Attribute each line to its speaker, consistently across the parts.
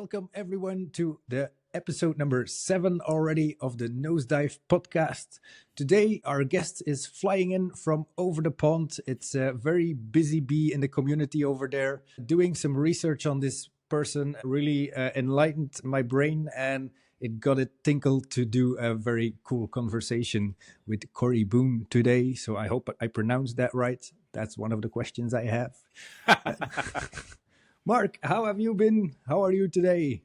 Speaker 1: Welcome everyone to the episode number 7 already of the Nosedive podcast. Today our guest is flying in from over the pond. It's a very busy bee in the community over there. Doing some research on this person really enlightened my brain, and it got it tinkled to do a very cool conversation with Cory Boehne today. So I hope I pronounced that right. That's one of the questions I have. Mark, how have you been? How are you today?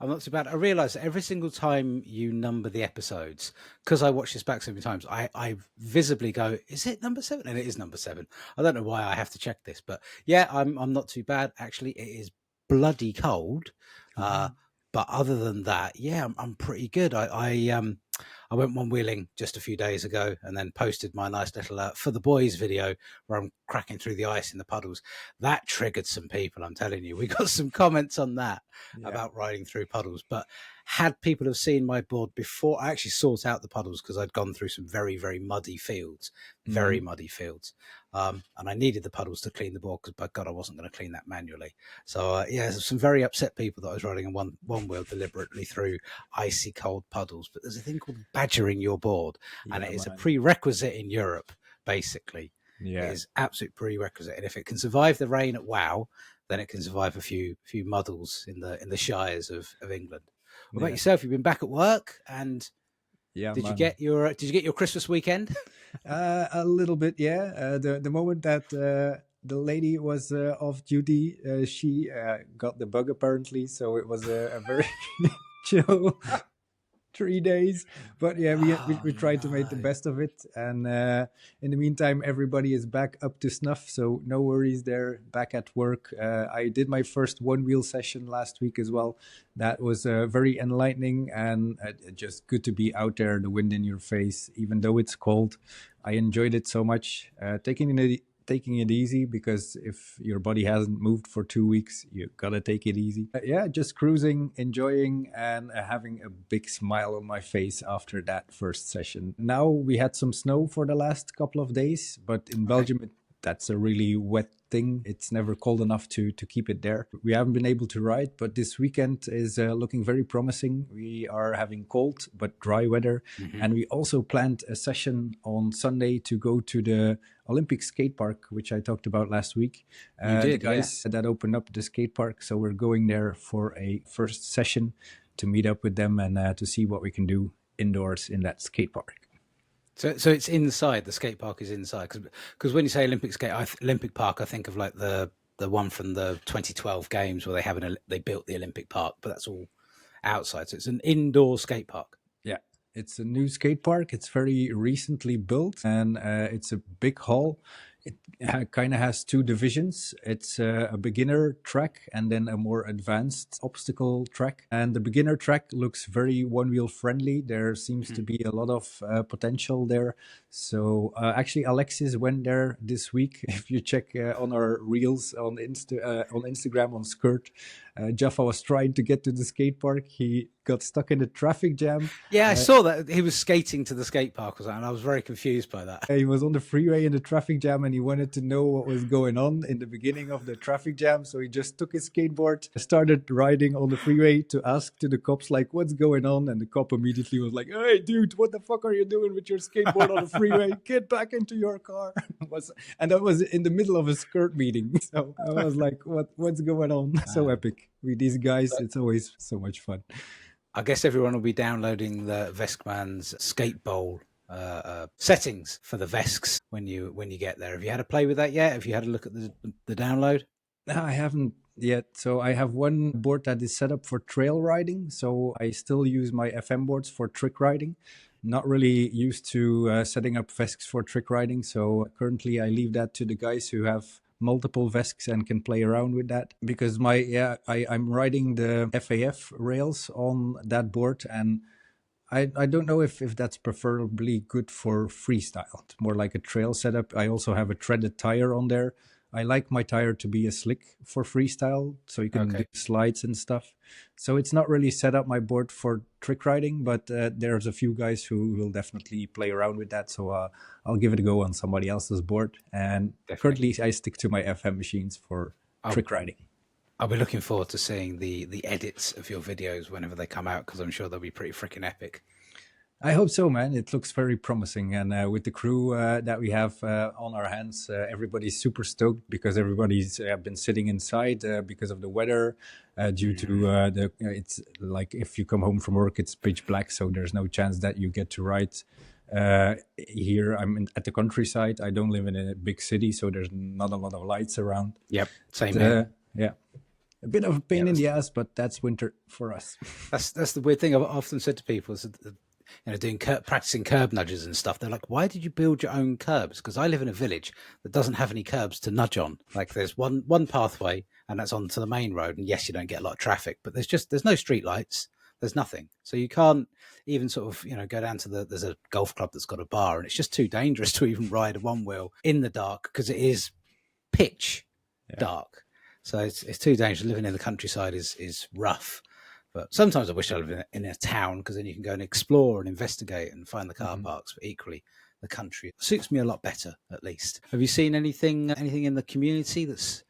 Speaker 2: I'm not too bad. I realise that every single time you number the episodes, because I watch this back so many times, I visibly go, is it number 7? And it is number 7. I don't know why I have to check this, but yeah, I'm not too bad. Actually, it is bloody cold. But other than that, yeah, I'm pretty good. I went one wheeling just a few days ago and then posted my nice little For the Boys video where I'm cracking through the ice in the puddles. That triggered some people, I'm telling you. We got some comments on that about riding through puddles. But had people have seen my board before, I actually sought out the puddles because I'd gone through some very, very muddy fields, muddy fields. And I needed the puddles to clean the board because, by God, I wasn't going to clean that manually. So, there's some very upset people that I was riding in one wheel deliberately through icy cold puddles. But there's a thing called badgering your board, and it is a prerequisite in Europe, basically. It is absolute prerequisite. And if it can survive the rain at WoW, then it can survive a few muddles in the shires of England. What about yourself? You've been back at work, and did you get your Christmas weekend?
Speaker 1: A little bit, yeah. The moment that the lady was off duty, she got the bug apparently, so it was a very chill 3 days. But yeah, we tried to make the best of it, and in the meantime everybody is back up to snuff, so no worries there. Back at work. I did my first one wheel session last week as well. That was very enlightening, and just good to be out there, the wind in your face, even though it's cold. I enjoyed it so much. Taking it easy, because if your body hasn't moved for 2 weeks, you gotta take it easy. Just cruising, enjoying, and having a big smile on my face after that first session. Now we had some snow for the last couple of days, but in Belgium that's a really wet thing. It's never cold enough to keep it there. We haven't been able to ride, but this weekend is looking very promising. We are having cold but dry weather, and we also planned a session on Sunday to go to the Olympic skate park, which I talked about last week. The guys that opened up the skate park, so we're going there for a first session to meet up with them and to see what we can do indoors in that skate park.
Speaker 2: So it's inside. The skate park is inside, because when you say Olympic Park, I think of like the one from the 2012 games where they built the Olympic Park, but that's all outside. So it's an indoor skate park. Yeah,
Speaker 1: it's a new skate park. It's very recently built, and it's a big hall. It kind of has 2 divisions. It's a beginner track and then a more advanced obstacle track. And the beginner track looks very one-wheel friendly. There seems to be a lot of potential there. So actually, Alexis went there this week. If you check on our reels on Instagram on Skirt, Jaffa was trying to get to the skate park. He got stuck in a traffic jam.
Speaker 2: Yeah, I saw that. He was skating to the skate park or something, and I was very confused by that.
Speaker 1: He was on the freeway in the traffic jam, and he wanted to know what was going on in the beginning of the traffic jam. So he just took his skateboard, started riding on the freeway to ask to the cops, like, what's going on? And the cop immediately was like, hey, dude, what the fuck are you doing with your skateboard on the freeway? Get back into your car. And that was in the middle of a Skirt meeting. So I was like, what's going on? So epic. With these guys, it's always so much fun.
Speaker 2: I guess everyone will be downloading the Veskman's Skate Bowl settings for the Vesks when you get there. Have you had a play with that yet? Have you had a look at the download?
Speaker 1: No, I haven't yet. So I have one board that is set up for trail riding. So I still use my FM boards for trick riding. Not really used to setting up Vesks for trick riding. So currently I leave that to the guys who have multiple Vesks and can play around with that, because I'm riding the FAF rails on that board, and I don't know if that's preferably good for freestyle. It's more like a trail setup. I also have a threaded tire on there. I like my tire to be a slick for freestyle, so you can do slides and stuff. So it's not really set up my board for trick riding, but there's a few guys who will definitely play around with that. So I'll give it a go on somebody else's board. And currently I stick to my FM machines for trick riding.
Speaker 2: I'll be looking forward to seeing the edits of your videos whenever they come out, because I'm sure they'll be pretty freaking epic.
Speaker 1: I hope so, man. It looks very promising. And with the crew that we have on our hands, everybody's super stoked because everybody's been sitting inside because of the weather. Due to it's like if you come home from work, it's pitch black, so there's no chance that you get to ride. Here, at the countryside. I don't live in a big city, so there's not a lot of lights around.
Speaker 2: Yep, same here.
Speaker 1: Yeah, a bit of a pain in the ass, but that's winter for us.
Speaker 2: That's the weird thing I've often said to people is that, doing practicing curb nudges and stuff. They're like, why did you build your own curbs? Because I live in a village that doesn't have any curbs to nudge on. Like there's one pathway and that's onto the main road. And yes, you don't get a lot of traffic, but there's no street lights. There's nothing. So you can't even sort of, go down to there's a golf club that's got a bar, and it's just too dangerous to even ride a one wheel in the dark because it is pitch dark. So it's too dangerous. Living in the countryside is rough. But sometimes I wish I lived in a town, because then you can go and explore and investigate and find the car parks. But equally, the country suits me a lot better, at least. Have you seen anything in the community that's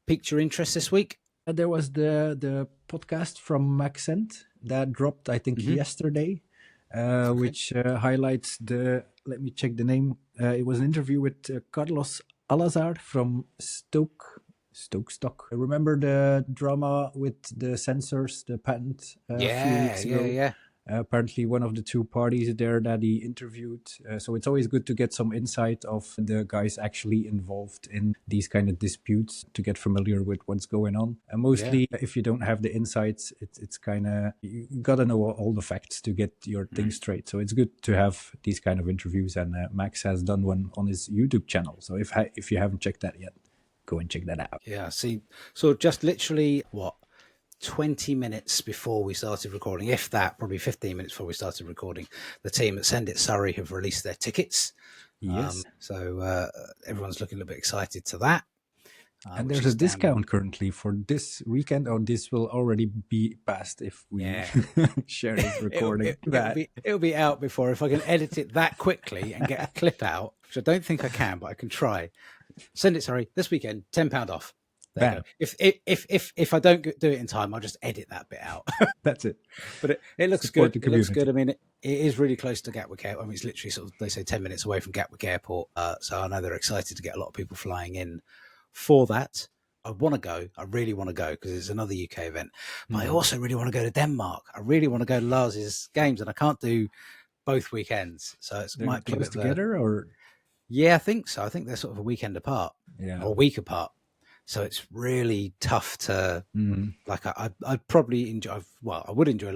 Speaker 2: piqued your interest this week?
Speaker 1: There was the podcast from Maxent that dropped, I think, yesterday, which highlights let me check the name. It was an interview with Carlos Alazar from Stock. Remember the drama with the sensors, the patent a few weeks ago?
Speaker 2: Yeah.
Speaker 1: Apparently one of the two parties there that he interviewed. So it's always good to get some insight of the guys actually involved in these kind of disputes to get familiar with what's going on. And mostly if you don't have the insights, it's kind of, you got to know all the facts to get your thing straight. So it's good to have these kind of interviews. And Max has done one on his YouTube channel. So if you haven't checked that yet, go and check that out.
Speaker 2: Yeah, see, so just literally, 20 minutes before we started recording, if that, probably 15 minutes before we started recording, the team at Send It Surrey have released their tickets.
Speaker 1: Yes.
Speaker 2: So everyone's looking a little bit excited to that.
Speaker 1: And there's a discount currently for this weekend, or this will already be passed if we share this recording.
Speaker 2: It'll be out before, if I can edit it that quickly and get a clip out, which I don't think I can, but I can try. Send It Surrey this weekend, £10 off. There you go. If I don't do it in time, I'll just edit that bit out.
Speaker 1: That's it.
Speaker 2: But it looks good. It looks good. I mean, it is really close to Gatwick Airport. I mean, it's literally sort of, they say 10 minutes away from Gatwick Airport. So I know they're excited to get a lot of people flying in for that. I want to go. I really want to go because it's another UK event. But I also really want to go to Denmark. I really want to go to Lars's games, and I can't do both weekends. So it might be
Speaker 1: close together, or
Speaker 2: yeah, I think so. I think they're sort of a weekend apart, or a week apart. So it's really tough to like. I'd probably enjoy. Well, I would enjoy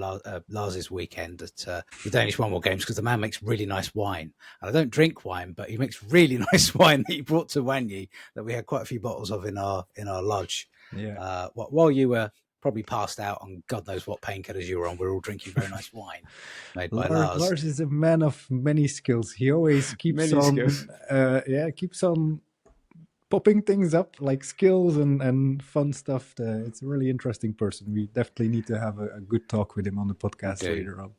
Speaker 2: Lars's weekend at the Danish One World Games because the man makes really nice wine. And I don't drink wine, but he makes really nice wine that he brought to Wanyi that we had quite a few bottles of in our lodge.
Speaker 1: Yeah.
Speaker 2: While you were probably passed out on God knows what painkillers you were on, we were all drinking very nice wine made by Lars.
Speaker 1: Lars is a man of many skills. He always keeps on popping things up, like skills and fun stuff. It's a really interesting person. We definitely need to have a good talk with him on the podcast later on.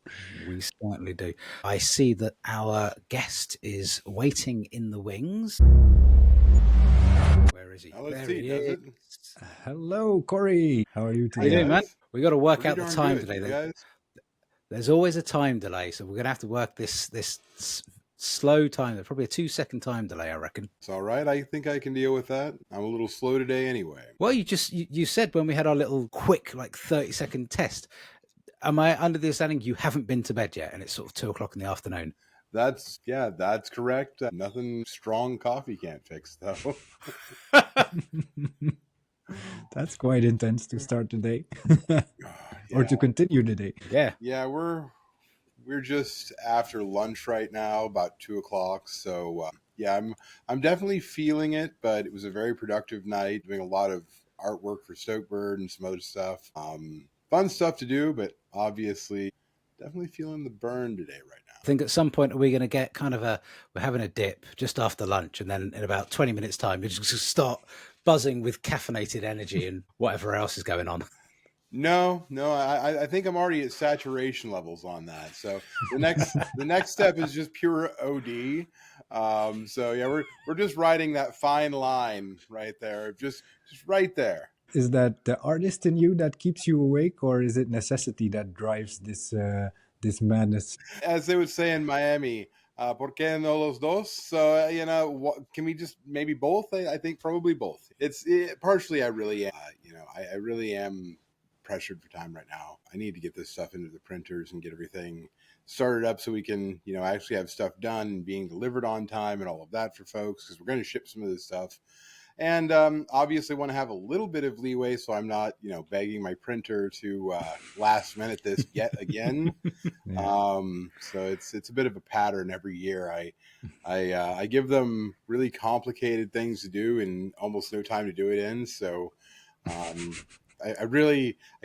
Speaker 2: We certainly do. I see that our guest is waiting in the wings. Where is he?
Speaker 3: Let's see, does it?
Speaker 1: Hello, Cory. How are you today?
Speaker 2: How you doing, man? We got to work out the time
Speaker 3: good,
Speaker 2: today.
Speaker 3: guys.
Speaker 2: There's always a time delay, so we're going to have to work this slow time. There's probably a 2-second time delay, I reckon.
Speaker 3: It's all right. I think I can deal with that. I'm a little slow today anyway.
Speaker 2: Well, you said when we had our little quick, like 30-second test, am I under the understanding you haven't been to bed yet and it's sort of 2:00 in the afternoon?
Speaker 3: That's correct. Nothing strong coffee can't fix, though.
Speaker 1: That's quite intense to start the day. Or to continue the day.
Speaker 3: Yeah, we're just after lunch right now, about 2:00. So I'm definitely feeling it, but it was a very productive night, doing a lot of artwork for Stokebird and some other stuff. Fun stuff to do, but obviously definitely feeling the burn today right now.
Speaker 2: I think at some point are we going to get kind of we're having a dip just after lunch, and then in about 20 minutes time, we just start buzzing with caffeinated energy and whatever else is going on.
Speaker 3: No, I think I'm already at saturation levels on that. So the next step is just pure OD. So yeah, we're just riding that fine line right there, just right there.
Speaker 1: Is that the artist in you that keeps you awake, or is it necessity that drives this madness?
Speaker 3: As they would say in Miami, ¿por qué no los dos? So, can we just maybe both? I think probably both. Partially, I really am, I really am pressured for time right now. I need to get this stuff into the printers and get everything started up so we can, actually have stuff done and being delivered on time and all of that for folks, because we're going to ship some of this stuff. And obviously want to have a little bit of leeway so I'm not, begging my printer to last minute this yet again.
Speaker 1: Yeah.
Speaker 3: So it's a bit of a pattern every year. I give them really complicated things to do and almost no time to do it in. So I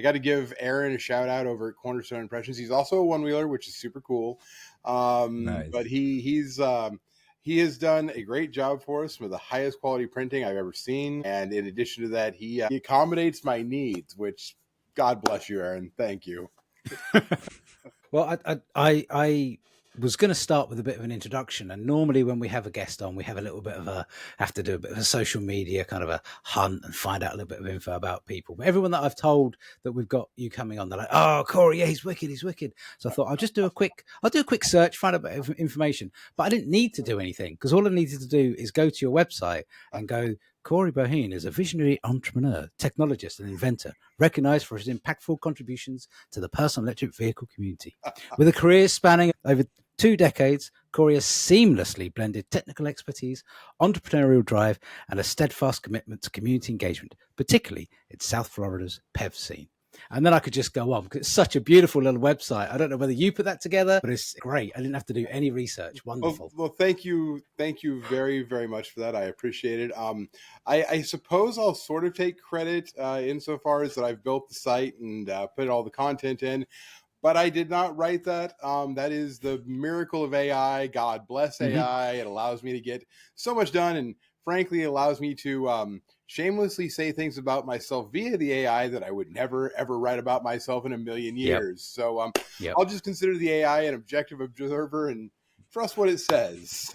Speaker 3: got to give Aaron a shout out over at Cornerstone Impressions. He's also a one wheeler, which is super cool. But
Speaker 1: Nice.
Speaker 3: he has done a great job for us with the highest quality printing I've ever seen. And in addition to that, he accommodates my needs, which God bless you, Aaron. Thank you.
Speaker 2: Well, I was going to start with a bit of an introduction, and normally when we have a guest on, we have a little bit of have to do a bit of a social media kind of a hunt and find out a little bit of info about people. But everyone that I've told that we've got you coming on, they're like, "Oh, Cory, yeah, he's wicked, he's wicked." So I thought I'll do a quick search, find a bit of information. But I didn't need to do anything, because all I needed to do is go to your website and go, Cory Boehne is a visionary entrepreneur, technologist, and inventor, recognized for his impactful contributions to the personal electric vehicle community. With a career spanning over 2 decades, Cory has seamlessly blended technical expertise, entrepreneurial drive, and a steadfast commitment to community engagement, particularly in South Florida's PEV scene. And then I could just go on, because it's such a beautiful little website. I don't know whether you put that together, but it's great. I didn't have to do any research. Wonderful.
Speaker 3: Well, thank you very, very much for that. I appreciate it. I suppose I'll sort of take credit insofar as that I've built the site and put all the content in, but I did not write that. That is the miracle of AI. God bless AI. It allows me to get so much done, and frankly, it allows me to shamelessly say things about myself via the AI that I would never, ever write about myself in a million years. So I'll just consider the AI an objective observer and trust what it says.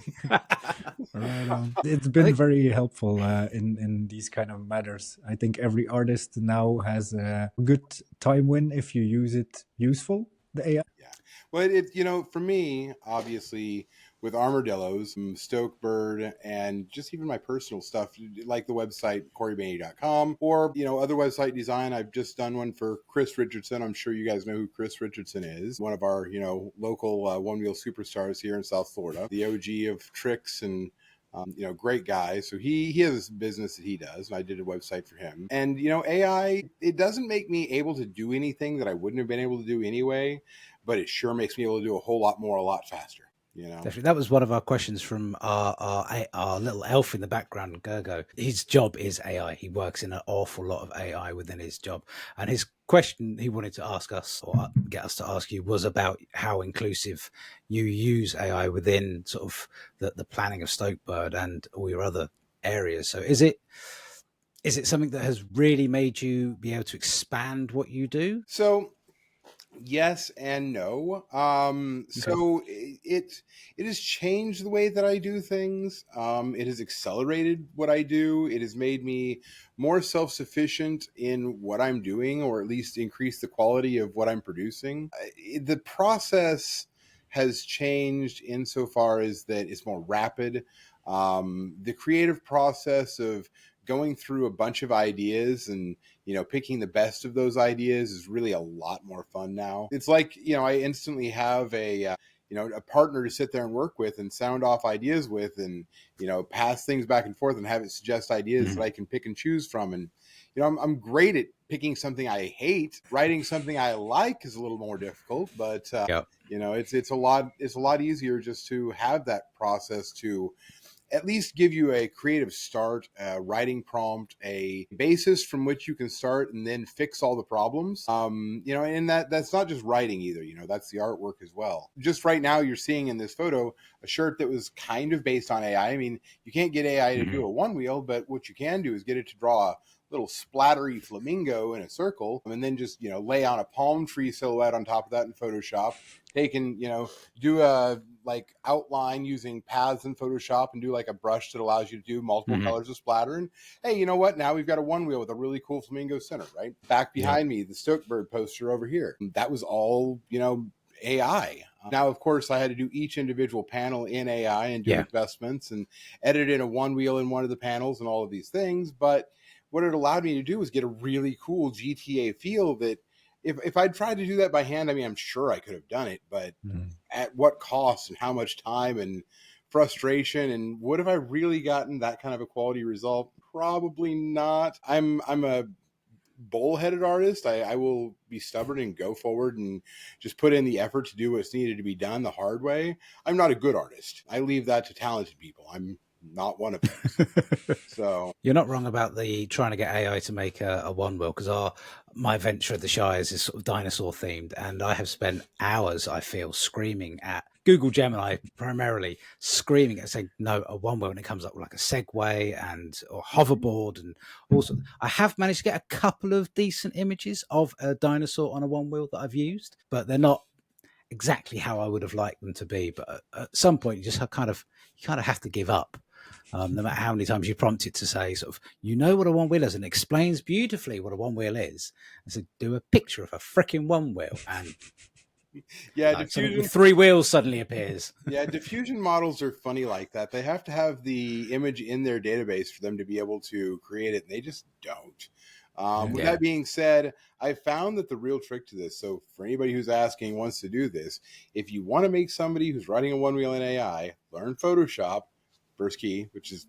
Speaker 1: Right on. It's been very helpful in these kind of matters. I think every artist now has a good time win if you use it useful, the AI.
Speaker 3: Yeah. Well, for me, obviously, with armadillos, Stokebird, and just even my personal stuff, like the website CoryBoehne.com, or other website design. I've just done one for Chris Richardson. I'm sure you guys know who Chris Richardson is. One of our local one wheel superstars here in South Florida, the OG of tricks and. Great guy. So he has a business that he does, and I did a website for him. And AI, it doesn't make me able to do anything that I wouldn't have been able to do anyway, but it sure makes me able to do a whole lot more, a lot faster.
Speaker 2: Definitely. That was one of our questions from our little elf in the background, Gergo. His job is AI. He works in an awful lot of AI within his job. And his question he wanted to ask us, or get us to ask you, was about how inclusive you use AI within sort of the planning of Stokebird and all your other areas. So is it something that has really made you be able to expand what you do?
Speaker 3: So yes and no. So it has changed the way that I do things. It has accelerated what I do. It has made me more self-sufficient in what I'm doing, or at least increase the quality of what I'm producing. The process has changed insofar as that it's more rapid. The creative process of going through a bunch of ideas and picking the best of those ideas is really a lot more fun now. It's like I instantly have a partner to sit there and work with and sound off ideas with, and pass things back and forth and have it suggest ideas that I can pick and choose from. And I'm great at picking something I hate. Writing something I like is a little more difficult, but it's a lot easier just to have that process to at least give you a creative start, a writing prompt, a basis from which you can start and then fix all the problems. And that's not just writing either, that's the artwork as well. Just right now, you're seeing in this photo a shirt that was kind of based on AI. I mean, you can't get AI to do a one wheel, but what you can do is get it to draw a little splattery flamingo in a circle, and then just lay on a palm tree silhouette on top of that in Photoshop. Do a like outline using paths in Photoshop and do like a brush that allows you to do multiple colors of splatter. And hey, you know what? Now we've got a one wheel with a really cool flamingo center, right? Back behind me, the Stokebird poster over here. That was all, AI. Now, of course, I had to do each individual panel in AI and do adjustments and edit in a one wheel in one of the panels and all of these things. But what it allowed me to do was get a really cool GTA feel that if I'd tried to do that by hand, I mean, I'm sure I could have done it, but at what cost and how much time and frustration, and would have I really gotten that kind of a quality result? Probably not. I'm a bullheaded artist. I will be stubborn and go forward and just put in the effort to do what's needed to be done the hard way. I'm not a good artist. I leave that to talented people. I'm not one of them. So
Speaker 2: you're not wrong about the trying to get AI to make a one wheel, because my venture at the Shires is sort of dinosaur themed, and I have spent hours, I feel, screaming at Google Gemini, primarily screaming at saying no, a one wheel, and it comes up with like a Segway and or hoverboard and also. I have managed to get a couple of decent images of a dinosaur on a one wheel that I've used, but they're not exactly how I would have liked them to be. But at some point, you just kind of have to give up. No matter how many times you prompt it to say sort of, what a one wheel is, and explains beautifully what a one wheel is. And so do a picture of a freaking one wheel, and something with three wheels suddenly appears.
Speaker 3: Yeah, diffusion models are funny like that. They have to have the image in their database for them to be able to create it, and they just don't. With that being said, I found that the real trick to this, so for anybody who's asking, wants to do this, if you want to make somebody who's writing a one wheel in AI, learn Photoshop, first key, which is,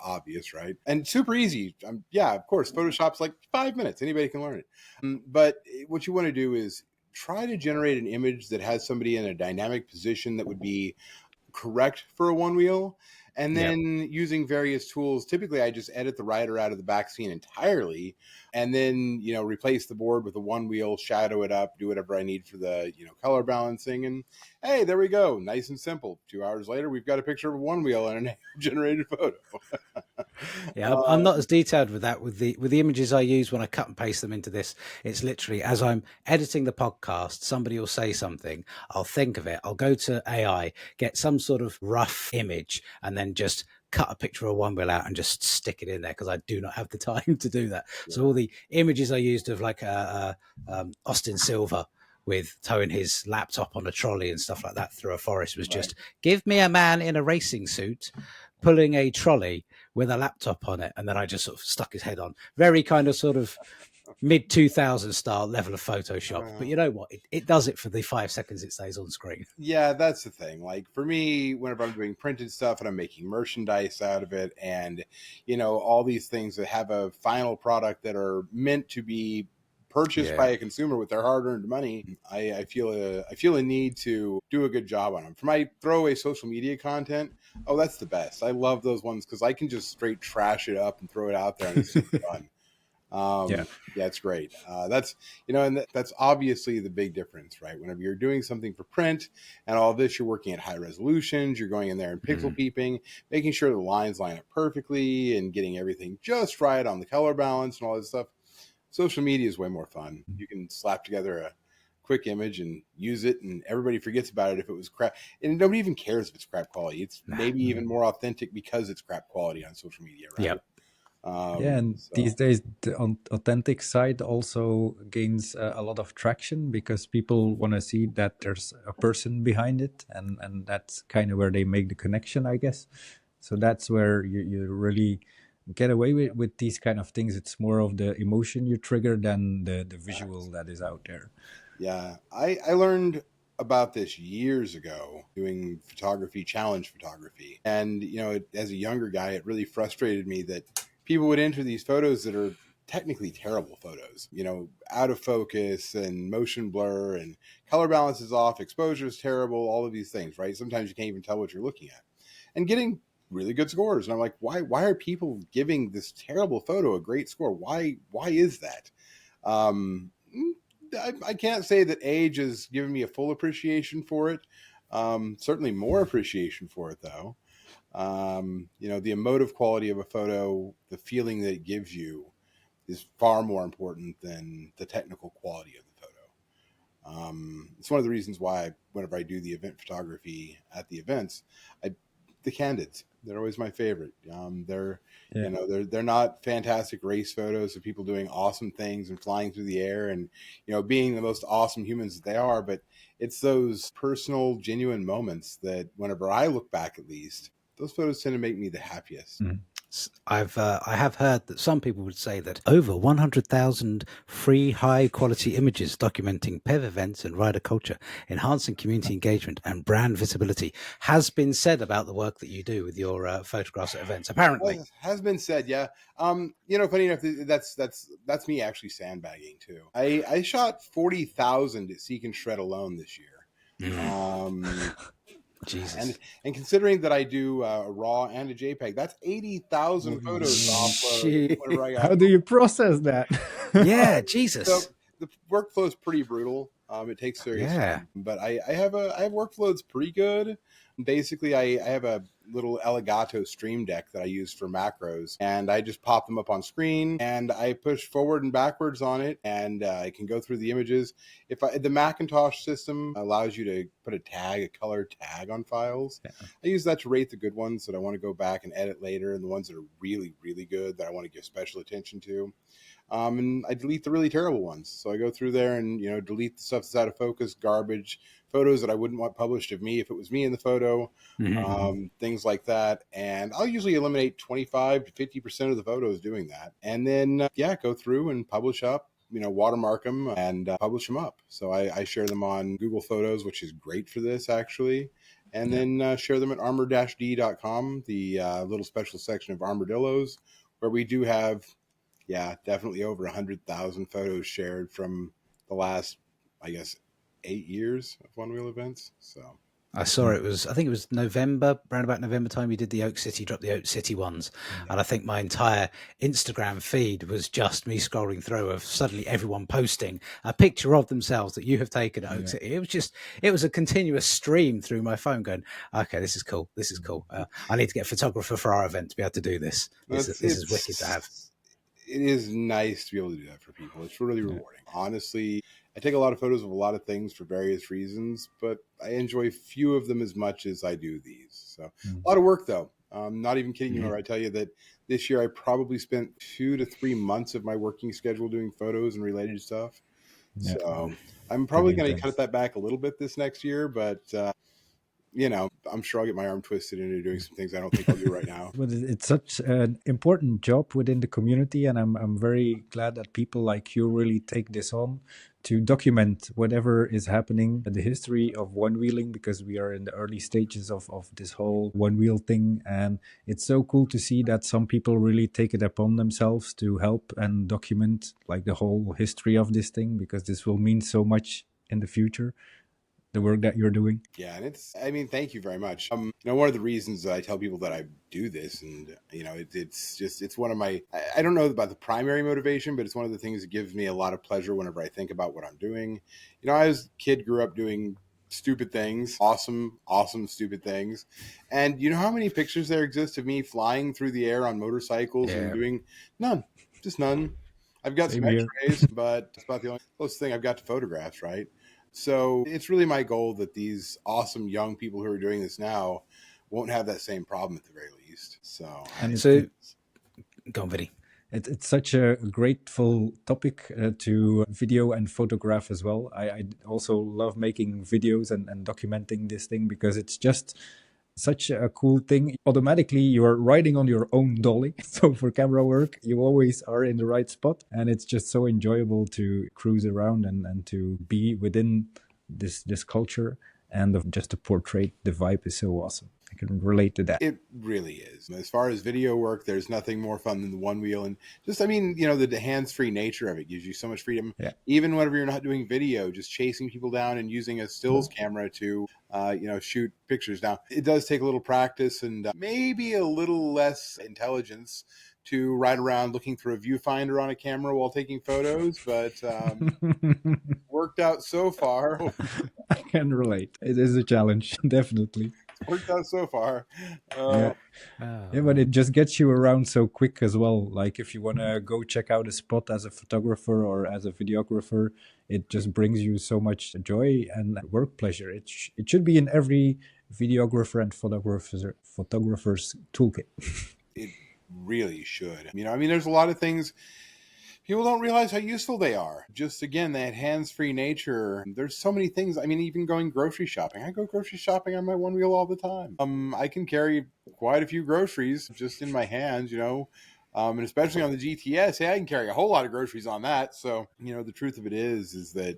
Speaker 3: obvious, right? And super easy. Of course, Photoshop's like 5 minutes. Anybody can learn it. But what you want to do is try to generate an image that has somebody in a dynamic position that would be correct for a one wheel. And then using various tools, typically I just edit the rider out of the back scene entirely, and then, replace the board with a one wheel, shadow it up, do whatever I need for the, color balancing. And hey, there we go. Nice and simple. 2 hours later, we've got a picture of a one wheel and a generated photo.
Speaker 2: I'm not as detailed with that. With the images I use when I cut and paste them into this, it's literally as I'm editing the podcast, somebody will say something, I'll think of it, I'll go to AI, get some sort of rough image, and then just cut a picture of one wheel out and just stick it in there, because I do not have the time to do that. So all the images I used of like Austin Silver with towing his laptop on a trolley and stuff like that through a forest was just give me a man in a racing suit pulling a trolley with a laptop on it, and then I just sort of stuck his head on. Very kind of sort of mid 2000 style level of Photoshop. But you know what? It does it for the 5 seconds it stays on screen.
Speaker 3: Yeah, that's the thing. Like for me, whenever I'm doing printed stuff and I'm making merchandise out of it, and all these things that have a final product that are meant to be purchased by a consumer with their hard-earned money, I feel a need to do a good job on them. For my throwaway social media content, that's the best. I love those ones because I can just straight trash it up and throw it out there, and it's super fun. It's great. That's obviously the big difference, right? Whenever you're doing something for print and all this, you're working at high resolutions, you're going in there and pixel peeping, making sure the lines line up perfectly and getting everything just right on the color balance and all this stuff. Social media is way more fun. You can slap together a quick image and use it, and everybody forgets about it if it was crap. And nobody even cares if it's crap quality. It's maybe even more authentic because it's crap quality on social media, right?
Speaker 2: Yep.
Speaker 1: And these days the authentic side also gains a lot of traction because people want to see that there's a person behind it, and that's kind of where they make the connection, I guess. So that's where you really get away with these kind of things. It's more of the emotion you trigger than the visual that is out there.
Speaker 3: Yeah, I learned about this years ago doing challenge photography. And, as a younger guy, it really frustrated me that people would enter these photos that are technically terrible photos, out of focus and motion blur and color balance is off, exposure is terrible, all of these things, right? Sometimes you can't even tell what you're looking at, and getting really good scores. And I'm like, why are people giving this terrible photo a great score? Why is that? I can't say that age has given me a full appreciation for it. Certainly more appreciation for it, though. The emotive quality of a photo, the feeling that it gives you, is far more important than the technical quality of the It's one of the reasons why whenever I do the event photography at the events, the candids, they're always my favorite. They're
Speaker 1: Yeah.
Speaker 3: they're not fantastic race photos of people doing awesome things and flying through the air and being the most awesome humans that they are, but it's those personal, genuine moments that whenever I look back, at least, those photos tend to make me the happiest.
Speaker 1: Mhm.
Speaker 2: I have heard that some people would say that over 100,000 free high quality images documenting PEV events and rider culture, enhancing community engagement and brand visibility has been said about the work that you do with your photographs at events. Apparently,
Speaker 3: Has been said, yeah. Funny enough, that's me actually sandbagging too. I shot 40,000 at Seek and Shred alone this year.
Speaker 2: Jesus.
Speaker 3: And considering that I do a RAW and a JPEG, that's 80,000 photos off whatever I got.
Speaker 1: How do you process that?
Speaker 2: Yeah, Jesus.
Speaker 3: So the workflow is pretty brutal. It takes serious time, but I have workflow that's pretty good. Basically, I have a little Elgato Stream Deck that I use for macros, and I just pop them up on screen, and I push forward and backwards on it, and I can go through the images. The Macintosh system allows you to put a color tag on files. Yeah. I use that to rate the good ones that I want to go back and edit later, and the ones that are really, really good that I want to give special attention to. And I delete the really terrible ones. So I go through there and, delete the stuff that's out of focus, garbage, photos that I wouldn't want published of me if it was me in the photo, things like that. And I'll usually eliminate 25 to 50% of the photos doing that. And then, go through and publish up, watermark them and publish them up. So I share them on Google Photos, which is great for this, actually. And then share them at armor-d.com, the little special section of armadillos, where we do have definitely over 100,000 photos shared from the last, I guess, 8 years of One Wheel events. So
Speaker 2: I saw I think it was November, around about November time, you did the Oak City ones. Yeah. And I think my entire Instagram feed was just me scrolling through of suddenly everyone posting a picture of themselves that you have taken at Oak City. It was a continuous stream through my phone going, okay, this is cool. This is cool. I need to get a photographer for our event to be able to do this. This is wicked to have.
Speaker 3: It is nice to be able to do that for people. It's really rewarding. Honestly, I take a lot of photos of a lot of things for various reasons, but I enjoy few of them as much as I do these. So a lot of work, though. Not even kidding you when I tell you that this year I probably spent 2 to 3 months of my working schedule doing photos and related stuff. Yeah. So I'm probably going to cut that back a little bit this next year, but I'm sure I'll get my arm twisted into doing some things I don't think I'll do right now.
Speaker 1: But it's such an important job within the community, and I'm very glad that people like you really take this on to document whatever is happening in the history of one-wheeling, because we are in the early stages of this whole one-wheel thing. And it's so cool to see that some people really take it upon themselves to help and document like the whole history of this thing, because this will mean so much in the future, the work that you're doing.
Speaker 3: Yeah, and thank you very much. One of the reasons that I tell people that I do this, and it's one of my, I don't know about the primary motivation, but it's one of the things that gives me a lot of pleasure whenever I think about what I'm doing. I as a kid grew up doing stupid things, awesome stupid things. And you know how many pictures there exist of me flying through the air on motorcycles and doing just none. I've got some X-rays, but it's about the only close thing I've got to photographs, right? So it's really my goal that these awesome young people who are doing this now won't have that same problem at the very least. So
Speaker 2: go on, Vinny.
Speaker 1: It's such a grateful topic to video and photograph as well. I also love making videos and documenting this thing, because it's just such a cool thing. Automatically you're riding on your own dolly, so for camera work you always are in the right spot, and it's just so enjoyable to cruise around and to be within this culture, and just to portray the vibe is so awesome. I can relate to that.
Speaker 3: It really is. As far as video work, there's nothing more fun than the one wheel, and just the hands-free nature of it gives you so much freedom. Yeah. Even whenever you're not doing video, just chasing people down and using a stills camera to shoot pictures. Now, it does take a little practice and maybe a little less intelligence to ride around looking through a viewfinder on a camera while taking photos, but worked out so far.
Speaker 1: I can relate. It is a challenge, definitely.
Speaker 3: Worked out so far.
Speaker 1: Yeah. Yeah, but it just gets you around so quick as well. Like if you want to go check out a spot as a photographer or as a videographer, it just brings you so much joy and work pleasure. It should be in every videographer and photographer's toolkit.
Speaker 3: It really should. I mean, there's a lot of things people don't realize how useful they are. Just again, that hands-free nature. There's so many things. I mean, even going grocery shopping. I go grocery shopping on my one wheel all the time. I can carry quite a few groceries just in my hands, and especially on the GTS. Hey, I can carry a whole lot of groceries on that. So, the truth of it is that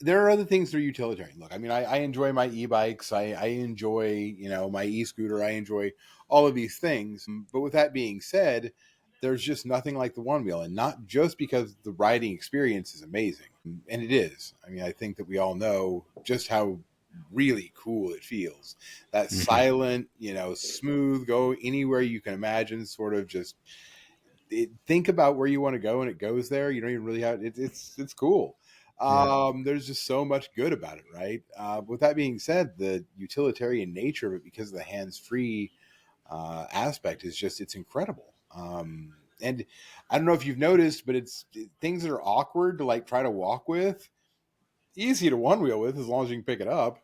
Speaker 3: there are other things that are utilitarian. Look, I mean, I enjoy my e-bikes. I enjoy, my e-scooter. I enjoy all of these things. But with that being said, there's just nothing like the one wheel, and not just because the riding experience is amazing, and it is. I mean, I think that we all know just how really cool it feels. That silent, smooth, go anywhere you can imagine, sort of just think about where you want to go, and it goes there. You don't even really have it's cool. There's just so much good about it, right? With that being said, the utilitarian nature of it, because of the hands-free aspect, is it's incredible. And I don't know if you've noticed, but it's things that are awkward to like try to walk with, easy to one wheel with as long as you can pick it up,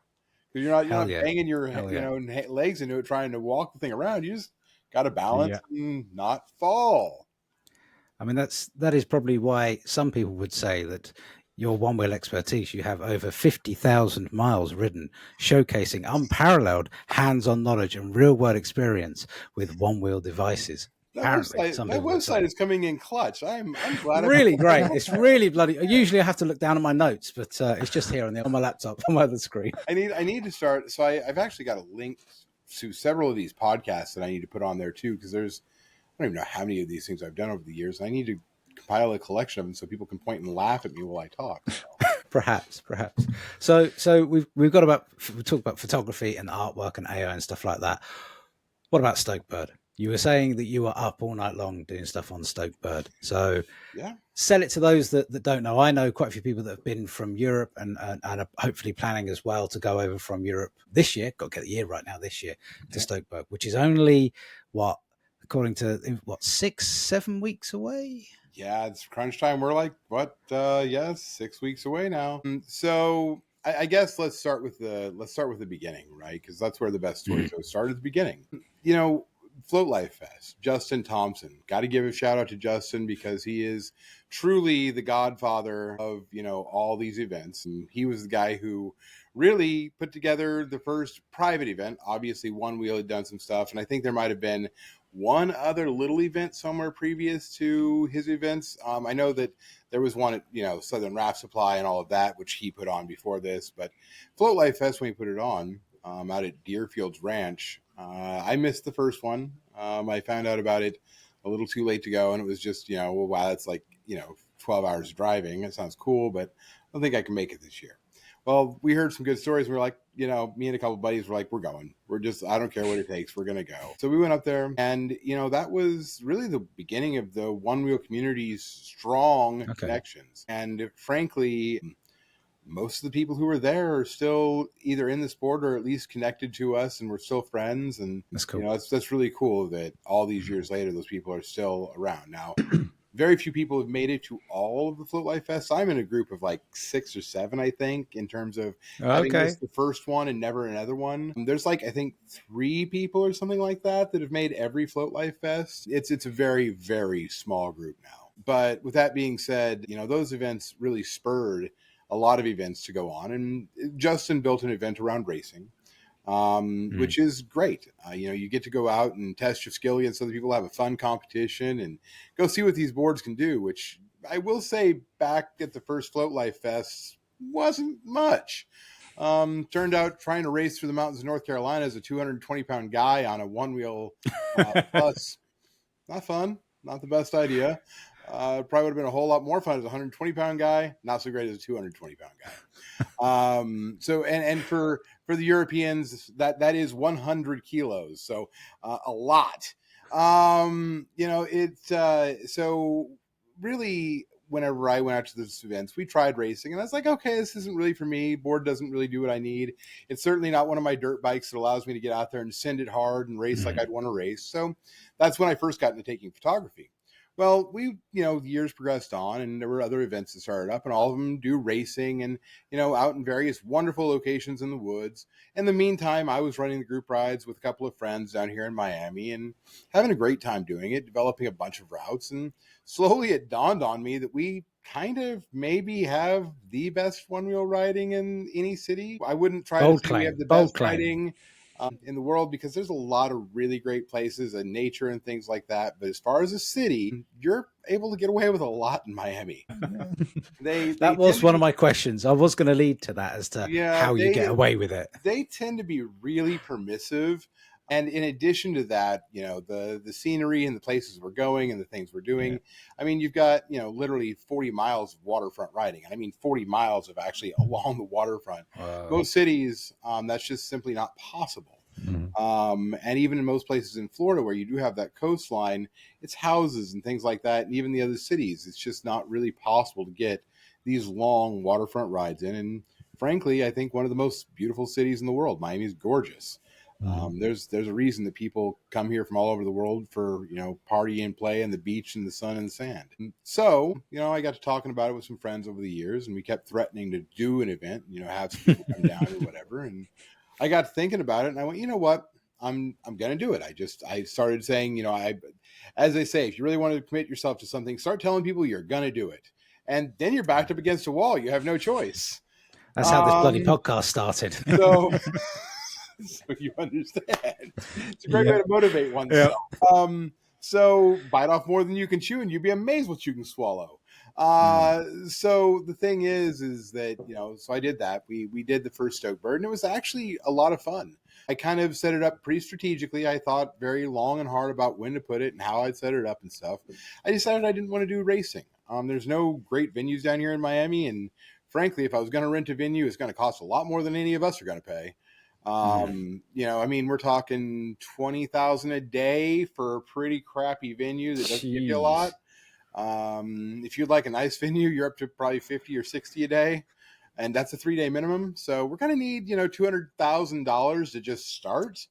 Speaker 3: because you're
Speaker 2: Hell
Speaker 3: not
Speaker 2: yeah.
Speaker 3: banging your
Speaker 2: Hell yeah.
Speaker 3: legs into it trying to walk the thing around. You just got to balance
Speaker 1: Yeah.
Speaker 3: and not fall.
Speaker 2: I mean, that is probably why some people would say that your one wheel expertise, you have over 50,000 miles ridden, showcasing unparalleled hands-on knowledge and real-world experience with one wheel devices. Apparently, some
Speaker 3: That
Speaker 2: people would
Speaker 3: website
Speaker 2: say.
Speaker 3: is coming in clutch. I'm glad.
Speaker 2: Really great. It's really bloody. Usually, I have to look down at my notes, but it's just here on my laptop on my other screen.
Speaker 3: I need to start. So I've actually got a link to several of these podcasts that I need to put on there too, because I don't even know how many of these things I've done over the years. And I need to compile a collection of them so people can point and laugh at me while I talk. So.
Speaker 2: Perhaps. So we've talked about photography and artwork and AI and stuff like that. What about Stokebird? You were saying that you were up all night long doing stuff on Stokebird. So
Speaker 3: yeah,
Speaker 2: sell it to those that don't know. I know quite a few people that have been from Europe and are hopefully planning as well to go over from Europe this year. Got to get the year right now this year to Stokebird, which is only according to 6-7 weeks away.
Speaker 3: Yeah, it's crunch time. We're like, 6 weeks away now. So I guess let's start with the beginning, right? Because that's where the best stories go. Start at the beginning. Float Life Fest, Justin Thompson. Got to give a shout out to Justin, because he is truly the godfather of all these events, and he was the guy who really put together the first private event. Obviously, One Wheel had done some stuff, and I think there might have been one other little event somewhere previous to his events. I know that there was one at Southern Raft Supply and all of that, which he put on before this. But Float Life Fest, when he put it on out at Deerfields Ranch, I missed the first one. I found out about it a little too late to go, and it was just wow, that's like 12 hours of driving. It sounds cool, but I don't think I can make it this year. Well, we heard some good stories. We were like, me and a couple of buddies were like, we're going. I don't care what it takes. We're going to go. So we went up there, and, that was really the beginning of the One Wheel community's strong connections. And frankly, most of the people who were there are still either in the sport or at least connected to us, and we're still friends. And
Speaker 2: that's cool.
Speaker 3: That's really cool that all these years later, those people are still around. Now, very few people have made it to all of the Float Life Fest. I'm in a group of like 6 or 7, I think, in terms of having missed the first one and never another one. There's like, I think 3 people or something like that have made every Float Life Fest. It's a very, very small group now. But with that being said, those events really spurred a lot of events to go on. And Justin built an event around racing. Which is great. You get to go out and test your skill against other people, have a fun competition, and go see what these boards can do, which I will say back at the first Float Life Fest wasn't much. Turned out trying to race through the mountains of North Carolina as a 220-pound guy on a one-wheel plus, not fun, not the best idea. Probably would have been a whole lot more fun as a 120-pound guy, not so great as a 220-pound guy. So and for the Europeans, that is 100 kilos, so a lot. So really whenever I went out to those events, we tried racing, and I was like, okay, this isn't really for me. Board doesn't really do what I need. It's certainly not one of my dirt bikes that allows me to get out there and send it hard and race like I'd want to race. So that's when I first got into taking photography. Well, the years progressed on, and there were other events that started up, and all of them do racing and, out in various wonderful locations in the woods. In the meantime, I was running the group rides with a couple of friends down here in Miami and having a great time doing it, developing a bunch of routes. And slowly it dawned on me that we kind of maybe have the best one-wheel riding in any city. I wouldn't try to
Speaker 2: Bold
Speaker 3: say we have
Speaker 2: claim.
Speaker 3: the
Speaker 2: Bold
Speaker 3: best
Speaker 2: claim.
Speaker 3: riding in the world, because there's a lot of really great places and nature and things like that. But as far as a city, you're able to get away with a lot in Miami.
Speaker 2: That was one of my questions. I was going to lead to that as to how you get away with it.
Speaker 3: They tend to be really permissive. And in addition to that, the scenery and the places we're going and the things we're doing. Yeah. I mean, you've got, literally 40 miles of waterfront riding. I mean, 40 miles of actually along the waterfront. Most cities, that's just simply not possible. Mm-hmm. And even in most places in Florida where you do have that coastline, it's houses and things like that. And even the other cities, it's just not really possible to get these long waterfront rides in. And frankly, I think one of the most beautiful cities in the world. Miami is gorgeous. There's a reason that people come here from all over the world for, party and play and the beach and the sun and the sand. And so, I got to talking about it with some friends over the years, and we kept threatening to do an event, have some people come down or whatever. And I got to thinking about it, and I went, you know what? I'm going to do it. I started saying, as they say, if you really want to commit yourself to something, start telling people you're going to do it. And then you're backed up against a wall. You have no choice.
Speaker 2: That's how this bloody podcast started.
Speaker 3: So you understand. It's a great way to motivate oneself. Yeah. So bite off more than you can chew, and you'd be amazed what you can swallow. So the thing is that, so I did that. We did the first Stokebird, and it was actually a lot of fun. I kind of set it up pretty strategically. I thought very long and hard about when to put it and how I'd set it up and stuff. I decided I didn't want to do racing. There's no great venues down here in Miami, and frankly, if I was going to rent a venue, it's going to cost a lot more than any of us are going to pay. I mean, we're talking $20,000 a day for a pretty crappy venue that doesn't give you a lot. If you'd like a nice venue, you're up to probably 50 or 60 a day, and that's a 3-day minimum. So we're going to need, $200,000 to just start.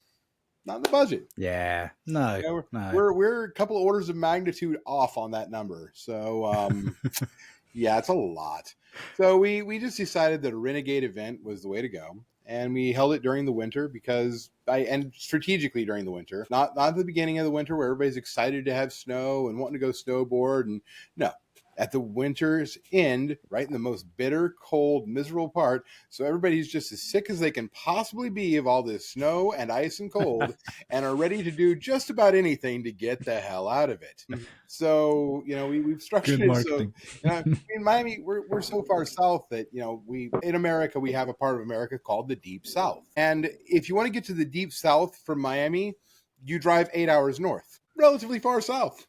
Speaker 3: Not in the budget.
Speaker 2: Yeah, no,
Speaker 3: we're a couple of orders of magnitude off on that number. So, yeah, it's a lot. So we just decided that a Renegade event was the way to go. And we held it during the winter and strategically during the winter, not at the beginning of the winter where everybody's excited to have snow and wanting to go snowboard. And no, at the winter's end, right in the most bitter, cold, miserable part. So everybody's just as sick as they can possibly be of all this snow and ice and cold and are ready to do just about anything to get the hell out of it. So, we've structured it so, in Miami, we're so far south that, in America, we have a part of America called the Deep South. And if you want to get to the Deep South from Miami, you drive 8 hours north, relatively far south.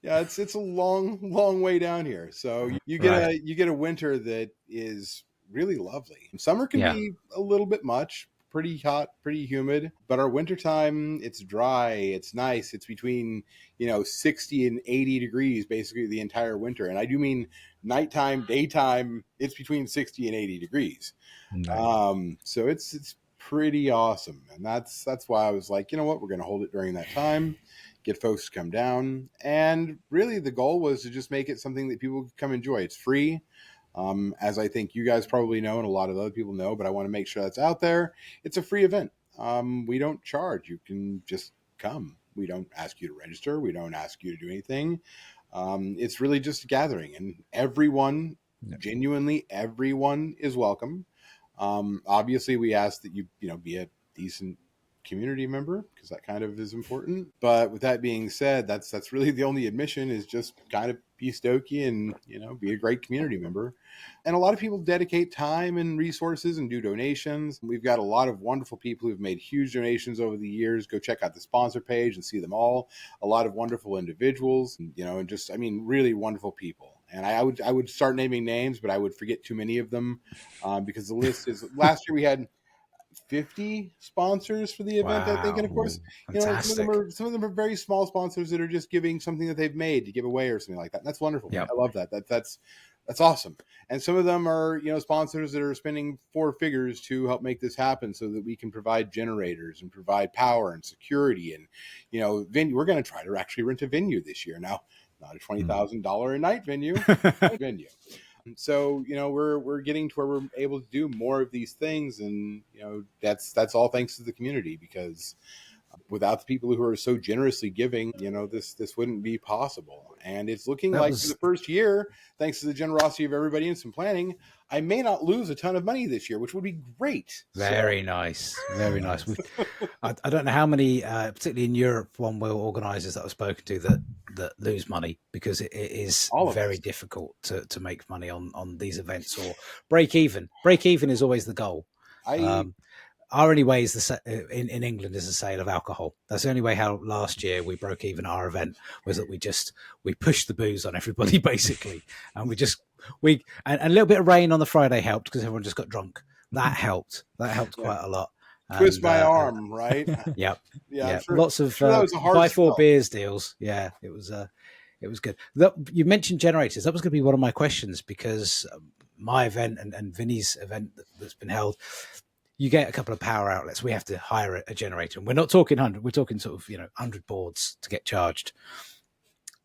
Speaker 3: Yeah, it's a long way down here. So you get a winter that is really lovely. Summer can be a little bit much, pretty hot, pretty humid, but our wintertime, it's dry, it's nice. It's between, 60 and 80 degrees basically the entire winter. And I do mean nighttime, daytime, it's between 60 and 80 degrees. Nice. So it's pretty awesome. And that's why I was like, you know what, we're going to hold it during that time. Get folks to come down. And really the goal was to just make it something that people could come enjoy. It's free. As I think you guys probably know and a lot of other people know, but I want to make sure that's out there. It's a free event. We don't charge. You can just come. We don't ask you to register. We don't ask you to do anything. It's really just a gathering, and everyone, genuinely everyone is welcome. Obviously we ask that you be a decent community member, because that kind of is important. But with that being said, that's really the only admission, is just kind of be stokey and be a great community member. And a lot of people dedicate time and resources and do donations. We've got a lot of wonderful people who've made huge donations over the years. Go check out the sponsor page and see them all. A lot of wonderful individuals, and just really wonderful people. And I would start naming names, but I would forget too many of them, because the list is, last year we had 50 sponsors for the event, I think. And of course,
Speaker 2: fantastic.
Speaker 3: some of them are very small sponsors that are just giving something that they've made to give away or something like that. And that's wonderful.
Speaker 2: Yep.
Speaker 3: I love that. That's awesome. And some of them are, sponsors that are spending four figures to help make this happen so that we can provide generators and provide power and security. And, venue, we're going to try to actually rent a venue this year. Now, not a $20,000 a night venue, venue. So, we're getting to where we're able to do more of these things. And, that's all thanks to the community, because without the people who are so generously giving, this wouldn't be possible. And it's looking for the first year, thanks to the generosity of everybody and some planning, I may not lose a ton of money this year, which would be great.
Speaker 2: Very nice. Very nice. I don't know how many, particularly in Europe, one wheel organizers that I've spoken to that lose money, because it is very difficult to make money on these events, or break even. Break even is always the goal. Our only way is in England is the sale of alcohol. That's the only way how last year we broke even our event, was that we pushed the booze on everybody basically. And and a little bit of rain on the Friday helped, because everyone just got drunk. That helped quite a lot.
Speaker 3: Twist my arm, right?
Speaker 2: Yep.
Speaker 3: Yeah.
Speaker 2: Sure, lots of buy four beers deals. Yeah, it was good. You mentioned generators. That was going to be one of my questions, because my event and Vinny's event that's been held, you get a couple of power outlets. We have to hire a generator, and we're not talking 100. We're talking sort of 100 boards to get charged.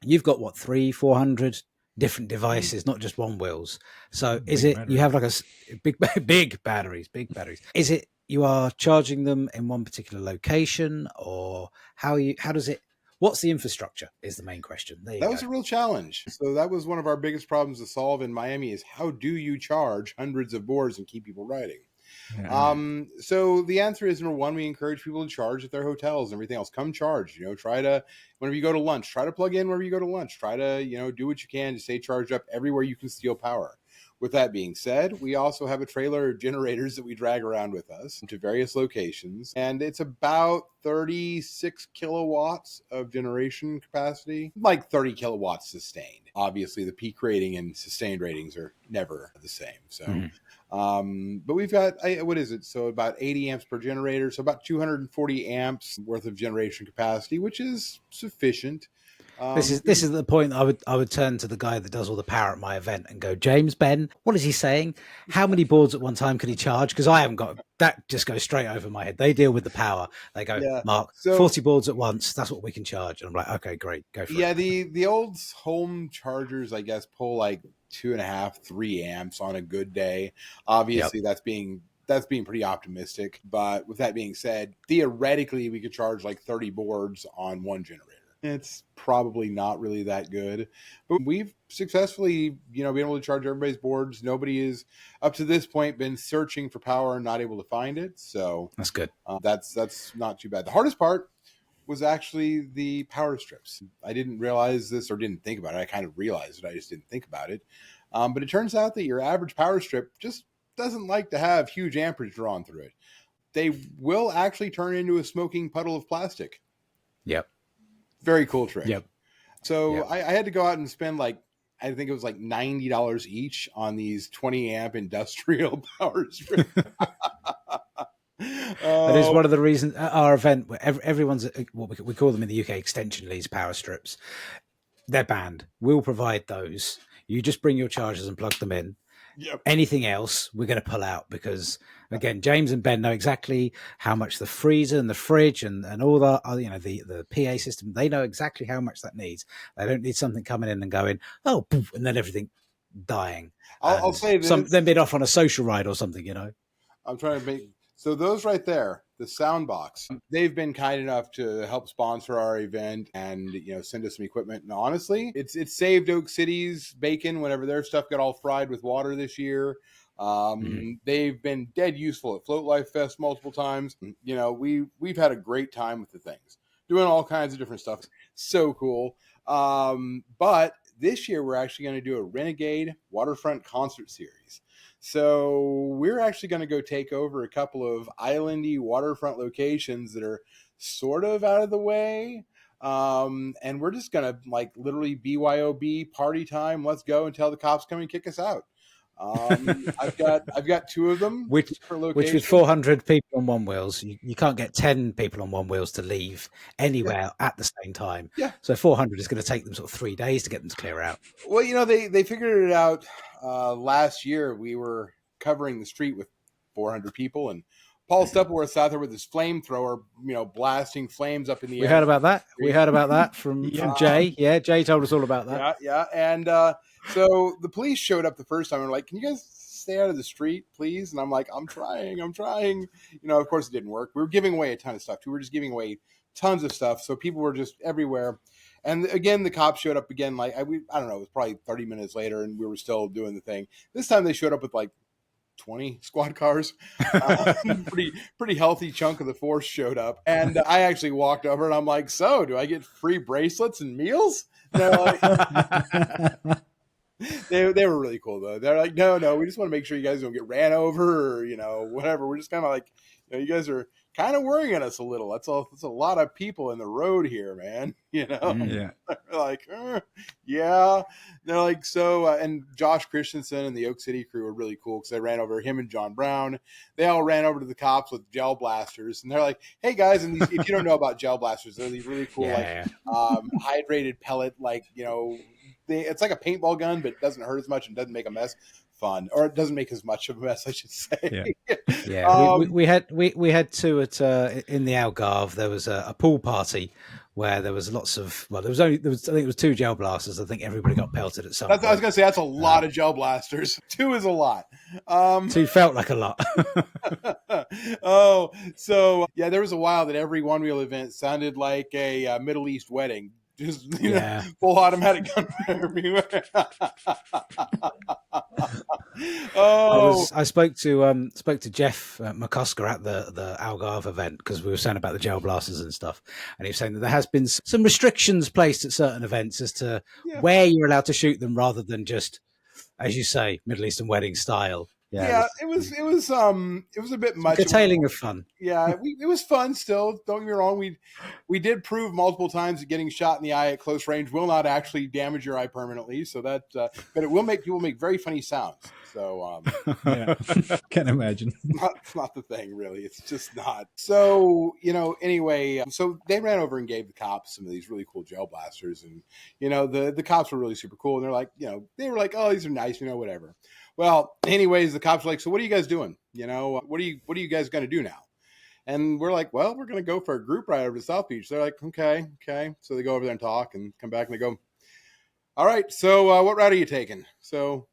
Speaker 2: You've got 300-400 different devices, not just one wheels. So is it batteries. You have like a big batteries? Is it you are charging them in one particular location, or how does it? What's the infrastructure is the main question.
Speaker 3: That was a real challenge. So that was one of our biggest problems to solve in Miami, is how do you charge hundreds of boards and keep people riding? Yeah. So the answer is, number one, we encourage people to charge at their hotels and everything else. Come charge, try to, whenever you go to lunch, try to plug in wherever you go to lunch, try to, do what you can to stay charged up everywhere you can steal power. With that being said, we also have a trailer of generators that we drag around with us to various locations, and it's about 36 kilowatts of generation capacity, like 30 kilowatts sustained. Obviously, the peak rating and sustained ratings are never the same. So, but we've got, what is it? So about 80 amps per generator, so about 240 amps worth of generation capacity, which is sufficient.
Speaker 2: This is the point I would turn to the guy that does all the power at my event and go, James, Ben, what is he saying? How many boards at one time can he charge? Because I haven't got that. Just goes straight over my head. They deal with the power. They go, Mark, 40 boards at once. That's what we can charge. And I'm like, okay, great, go for it. Yeah,
Speaker 3: the old home chargers, I guess, pull like 2.5, 3 amps on a good day. Obviously, that's being pretty optimistic. But with that being said, theoretically, we could charge like 30 boards on one generator. It's probably not really that good, but we've successfully, been able to charge everybody's boards. Nobody is up to this point been searching for power and not able to find it. So
Speaker 2: that's good.
Speaker 3: That's not too bad. The hardest part was actually the power strips. I didn't realize this, or didn't think about it. I kind of realized it. I just didn't think about it. But it turns out that your average power strip just doesn't like to have huge amperage drawn through it. They will actually turn into a smoking puddle of plastic.
Speaker 2: Yep.
Speaker 3: Very cool trick.
Speaker 2: Yep.
Speaker 3: So I had to go out and spend I think it was like $90 each on these 20 amp industrial power strips.
Speaker 2: That is one of the reasons at our event, where everyone's what we call them in the UK extension leads power strips. They're banned. We'll provide those. You just bring your chargers and plug them in.
Speaker 3: Yep.
Speaker 2: Anything else, we're going to pull out, because again, James and Ben know exactly how much the freezer and the fridge and all that, the PA system, they know exactly how much that needs. They don't need something coming in and going, oh, poof, and then everything dying.
Speaker 3: I'll say this.
Speaker 2: Then been off on a social ride or something,
Speaker 3: I'm trying to make, so those right there, the sound box, they've been kind enough to help sponsor our event and, send us some equipment. And honestly, it's saved Oak City's bacon whenever their stuff got all fried with water this year. They've been dead useful at Float Life Fest multiple times. We've had a great time with the things, doing all kinds of different stuff. So cool. But this year we're actually going to do a Renegade Waterfront concert series. So we're actually going to go take over a couple of islandy waterfront locations that are sort of out of the way. And we're just going to literally BYOB party time. Let's go until the cops come and kick us out. I've got two of them
Speaker 2: Which
Speaker 3: per
Speaker 2: with
Speaker 3: location.
Speaker 2: 400 people on one wheels, you can't get 10 people on one wheels to leave anywhere at the same time.
Speaker 3: Yeah.
Speaker 2: So 400 is going to take them sort of 3 days to get them to clear out.
Speaker 3: Well, they figured it out last year. We were covering the street with 400 people, and Paul Steppenworth's out there with his flamethrower, blasting flames up in the
Speaker 2: We
Speaker 3: air.
Speaker 2: heard about that. We heard about that from Jay. Yeah, Jay told us all about that.
Speaker 3: Yeah. And so the police showed up the first time and were like, "Can you guys stay out of the street, please?" And I'm like, I'm trying. Of course it didn't work. We were giving away a ton of stuff too. We were just giving away tons of stuff. So people were just everywhere. And again, the cops showed up again. Like I don't know, it was probably 30 minutes later, and we were still doing the thing. This time they showed up with like 20 squad cars. Pretty healthy chunk of the force showed up, and I actually walked over and I'm like, "So, do I get free bracelets and meals?" They're like, they were really cool though. They're like, "No, we just want to make sure you guys don't get ran over or whatever." We're just kind of like, you guys are kind of worrying us a little. That's a lot of people in the road here, man.
Speaker 1: Yeah.
Speaker 3: They're like, yeah. They're like, so, and Josh Christensen and the Oak City crew were really cool because they ran over him and John Brown. They all ran over to the cops with gel blasters, and they're like, "Hey guys," and if you don't know about gel blasters, they're these really cool, hydrated pellet, it's like a paintball gun, but it doesn't hurt as much and doesn't make a mess. Fun, or it doesn't make as much of a mess, I should say.
Speaker 2: Yeah. We had two at in the Algarve. There was a pool party where there was lots of I think it was 2 gel blasters. I think everybody got pelted at some point.
Speaker 3: I was going to say that's a lot of gel blasters. 2 is a lot.
Speaker 2: 2 felt like a lot.
Speaker 3: There was a while that every one wheel event sounded like a Middle East wedding. Just full automatic gun everywhere.
Speaker 2: I spoke to Jeff McCusker at the Algarve event because we were saying about the gel blasters and stuff, and he was saying that there has been some restrictions placed at certain events as to where you're allowed to shoot them, rather than just, as you say, Middle Eastern wedding style.
Speaker 3: It was a bit much.
Speaker 2: Curtailing of fun.
Speaker 3: Yeah, it was fun still. Don't get me wrong. We did prove multiple times that getting shot in the eye at close range will not actually damage your eye permanently. So that, but it will make people make very funny sounds. So
Speaker 1: can imagine.
Speaker 3: It's not the thing, really. It's just not. So anyway, so they ran over and gave the cops some of these really cool gel blasters, and the cops were really super cool, and they're like, they were like, "Oh, these are nice," whatever. Well, anyways, the cops were like, "So what are you guys doing? What are you guys going to do now?" And we're like, "Well, we're going to go for a group ride over to South Beach." They're like, "Okay." So they go over there and talk and come back and they go, "All right, so what route are you taking?" So,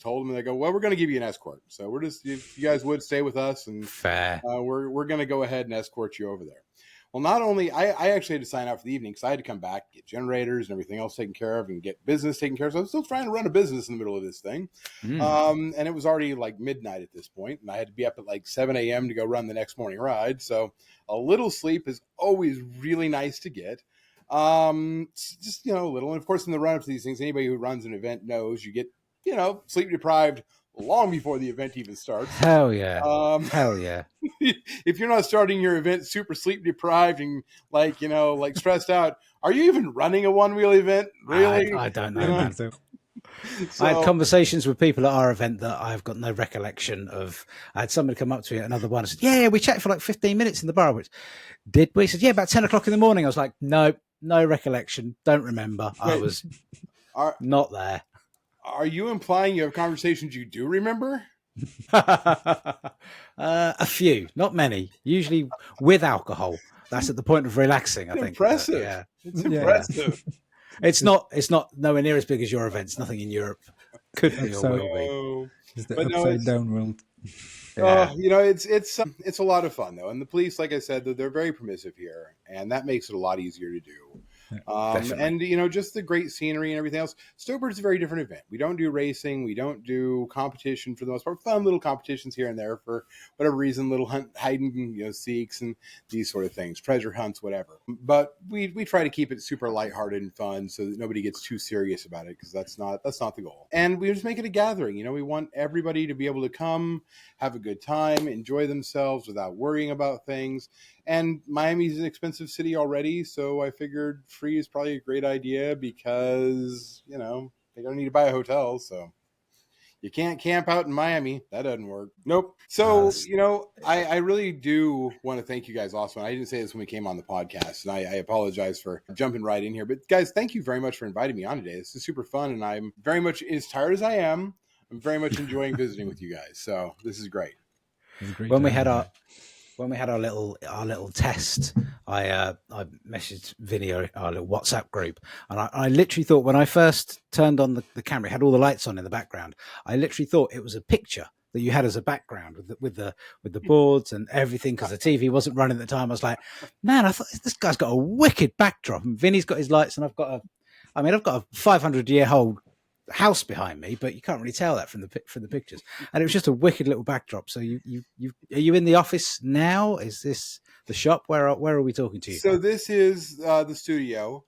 Speaker 3: told them, and they go, "Well, we're going to give you an escort. So we're just, if you guys would stay with us, and
Speaker 2: fair,
Speaker 3: we're going to go ahead and escort you over there." Well, not only, I actually had to sign out for the evening because I had to come back, get generators and everything else taken care of and get business taken care of. So I was still trying to run a business in the middle of this thing. And it was already like midnight at this point, and I had to be up at like 7 a.m. to go run the next morning ride. So a little sleep is always really nice to get. Just, a little. And of course, in the run up to these things, anybody who runs an event knows you get, sleep deprived long before the event even starts.
Speaker 2: Hell yeah. Hell yeah.
Speaker 3: If you're not starting your event super sleep deprived and like stressed out, are you even running a one wheel event? Really?
Speaker 2: I don't know. So, I had conversations with people at our event that I've got no recollection of. I had somebody come up to me at another one and said, "Yeah, we chatted for like 15 minutes in the bar." Which, did we? He said, "Yeah, about 10 o'clock in the morning." I was like, "No recollection. Don't remember. I was not there."
Speaker 3: Are you implying you have conversations you do remember?
Speaker 2: A few, not many. Usually with alcohol. That's at the point of relaxing. I think.
Speaker 3: Impressive. It's impressive.
Speaker 2: It's not nowhere near as big as your events. Nothing in Europe could be or will be.
Speaker 1: It's the upside down world.
Speaker 3: Yeah. It's a lot of fun though, and the police, like I said, they're very permissive here, and that makes it a lot easier to do. And just the great scenery and everything else. Stokebird's a very different event. We don't do racing. We don't do competition for the most part. Fun little competitions here and there for whatever reason, little hiding, seeks and these sort of things, treasure hunts, whatever. But we try to keep it super lighthearted and fun so that nobody gets too serious about it, because that's not the goal. And we just make it a gathering. We want everybody to be able to come, have a good time, enjoy themselves without worrying about things. And Miami's an expensive city already, so I figured free is probably a great idea because, they don't need to buy a hotel. So, You can't camp out in Miami. That doesn't work. Nope. So, I really do want to thank you guys also. And I didn't say this when we came on the podcast, and I apologize for jumping right in here. But guys, thank you very much for inviting me on today. This is super fun, and I'm very much, as tired as I am, I'm very much enjoying visiting with you guys. So this is great.
Speaker 2: When we had our little test, I messaged Vinie, our little WhatsApp group, and I literally thought when I first turned on the camera, it had all the lights on in the background. I literally thought it was a picture that you had as a background with the boards and everything, because the TV wasn't running at the time. I was like, man, I thought this guy's got a wicked backdrop, and Vinny's got his lights, and I've got a 500-year-old house behind me, but you can't really tell that from the pictures. And it was just a wicked little backdrop. So you are you in the office now? Is this the shop? Where are we talking to you?
Speaker 3: So this is the studio.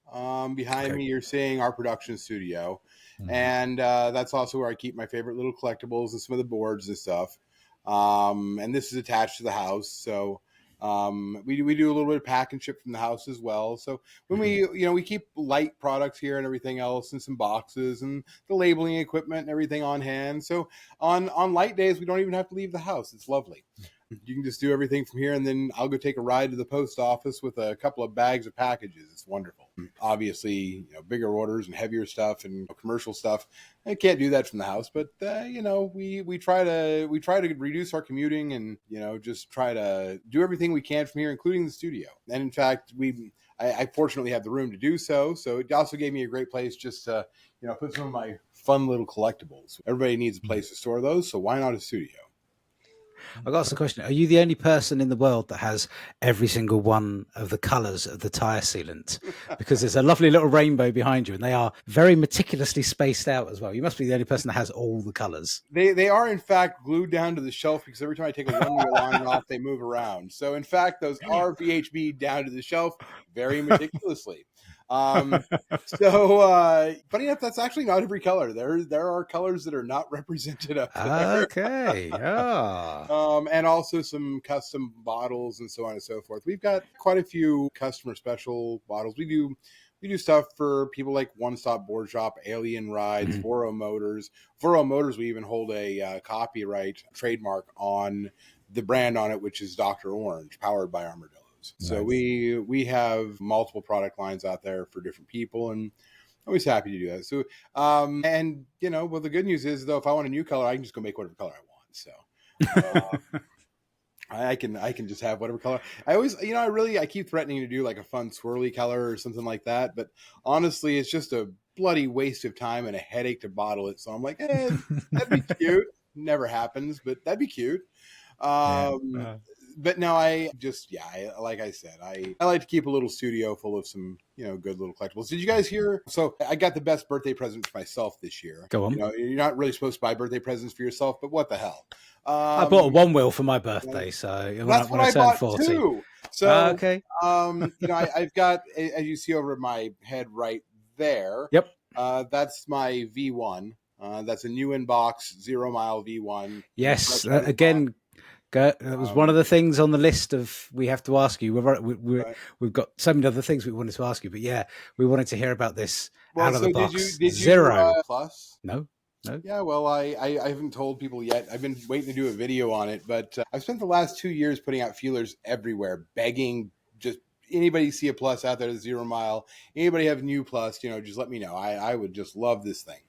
Speaker 3: Behind me, you're seeing our production studio. And that's also where I keep my favorite little collectibles and some of the boards and stuff. And this is attached to the house. So we do a little bit of pack and ship from the house as well. So when we keep light products here and everything else, and some boxes and the labeling equipment and everything on hand. So on light days, we don't even have to leave the house. It's lovely. You can just do everything from here, and then I'll go take a ride to the post office with a couple of bags of packages. It's wonderful. Obviously, bigger orders and heavier stuff and commercial stuff, I can't do that from the house. But we try to reduce our commuting, and just try to do everything we can from here, including the studio. And in fact, I fortunately have the room to do so. So it also gave me a great place just to put some of my fun little collectibles. Everybody needs a place to store those, so why not a studio?
Speaker 2: I got the question: are you the only person in the world that has every single one of the colours of the tyre sealant? Because there's a lovely little rainbow behind you, and they are very meticulously spaced out as well. You must be the only person that has all the colours.
Speaker 3: They are in fact glued down to the shelf, because every time I take a one-wheel line off, they move around. So in fact, those are VHB down to the shelf very meticulously. So funny enough, that's actually not every color. There are colors that are not represented up there.
Speaker 2: Okay.
Speaker 3: And also some custom bottles and so on and so forth. We've got quite a few customer special bottles. We do stuff for people like One Stop Board Shop, Alien Rides, Voro Motors. Voro Motors, we even hold a copyright trademark on the brand on it, which is Dr. Orange, powered by Armadillos. Nice. So we have multiple product lines out there for different people, and always happy to do that. So, well, the good news is, though, if I want a new color, I can just go make whatever color I want. So I can just have whatever color. I always, I keep threatening to do like a fun swirly color or something like that. But honestly, it's just a bloody waste of time and a headache to bottle it. So I'm like, that'd be cute. Never happens, but that'd be cute. But no, like I said, I like to keep a little studio full of some, good little collectibles. Did you guys hear? So I got the best birthday present for myself this year.
Speaker 2: Go on.
Speaker 3: You're not really supposed to buy birthday presents for yourself, but what the hell?
Speaker 2: I bought a one wheel for my birthday, so
Speaker 3: that's what I bought 40. Too. So
Speaker 2: okay.
Speaker 3: I've got, as you see over my head right there.
Speaker 2: Yep.
Speaker 3: That's my V1. That's a new in-box 0 mile V1.
Speaker 2: Yes. Again. That was one of the things on the list of we have to ask you. We've got so many other things we wanted to ask you, but we wanted to hear about this out of the box.
Speaker 3: Did you
Speaker 2: Zero
Speaker 3: plus?
Speaker 2: No.
Speaker 3: Yeah, well, I haven't told people yet. I've been waiting to do a video on it, but I've spent the last 2 years putting out feelers everywhere, begging just anybody see a plus out there that's 0 mile. Anybody have new plus? Just let me know. I would just love this thing.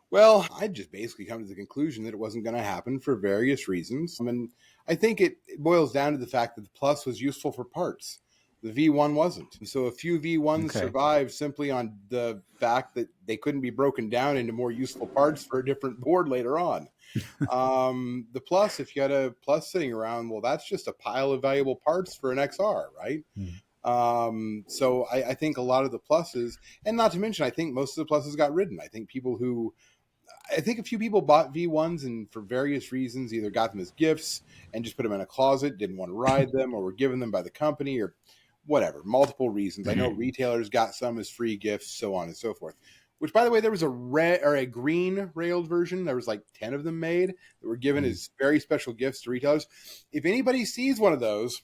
Speaker 3: Well, I just basically come to the conclusion that it wasn't going to happen for various reasons. And I think it boils down to the fact that the Plus was useful for parts. The V1 wasn't. And so a few V1s survived simply on the fact that they couldn't be broken down into more useful parts for a different board later on. The Plus, if you had a Plus sitting around, well, that's just a pile of valuable parts for an XR, right? So I think a lot of the Pluses, and not to mention, I think most of the Pluses got ridden. I think a few people bought V1s and for various reasons either got them as gifts and just put them in a closet, didn't want to ride them, or were given them by the company, or whatever, multiple reasons. I know retailers got some as free gifts, so on and so forth. Which, by the way, there was a red or a green railed version. There was like 10 of them made that were given as very special gifts to retailers. If anybody sees one of those,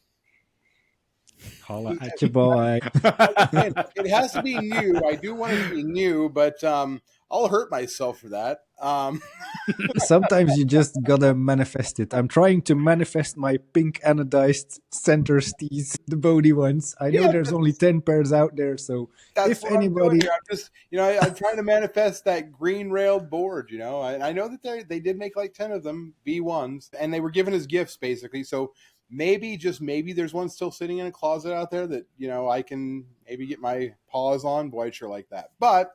Speaker 1: holla at your boy.
Speaker 3: It has to be new. I do want it to be new, but I'll hurt myself for that.
Speaker 1: Sometimes you just gotta manifest it. I'm trying to manifest my pink anodized center stees, the Bodhi ones. I know
Speaker 3: Yeah,
Speaker 1: there's only 10 pairs out there, so
Speaker 3: that's
Speaker 1: if
Speaker 3: what I'm doing
Speaker 1: anybody...
Speaker 3: here. I'm just, I'm trying to manifest that green railed board. I know that they did make like 10 of them V1s, and they were given as gifts basically. So maybe, just maybe, there's one still sitting in a closet out there that I can maybe get my paws on. Boy, I'd sure like that. But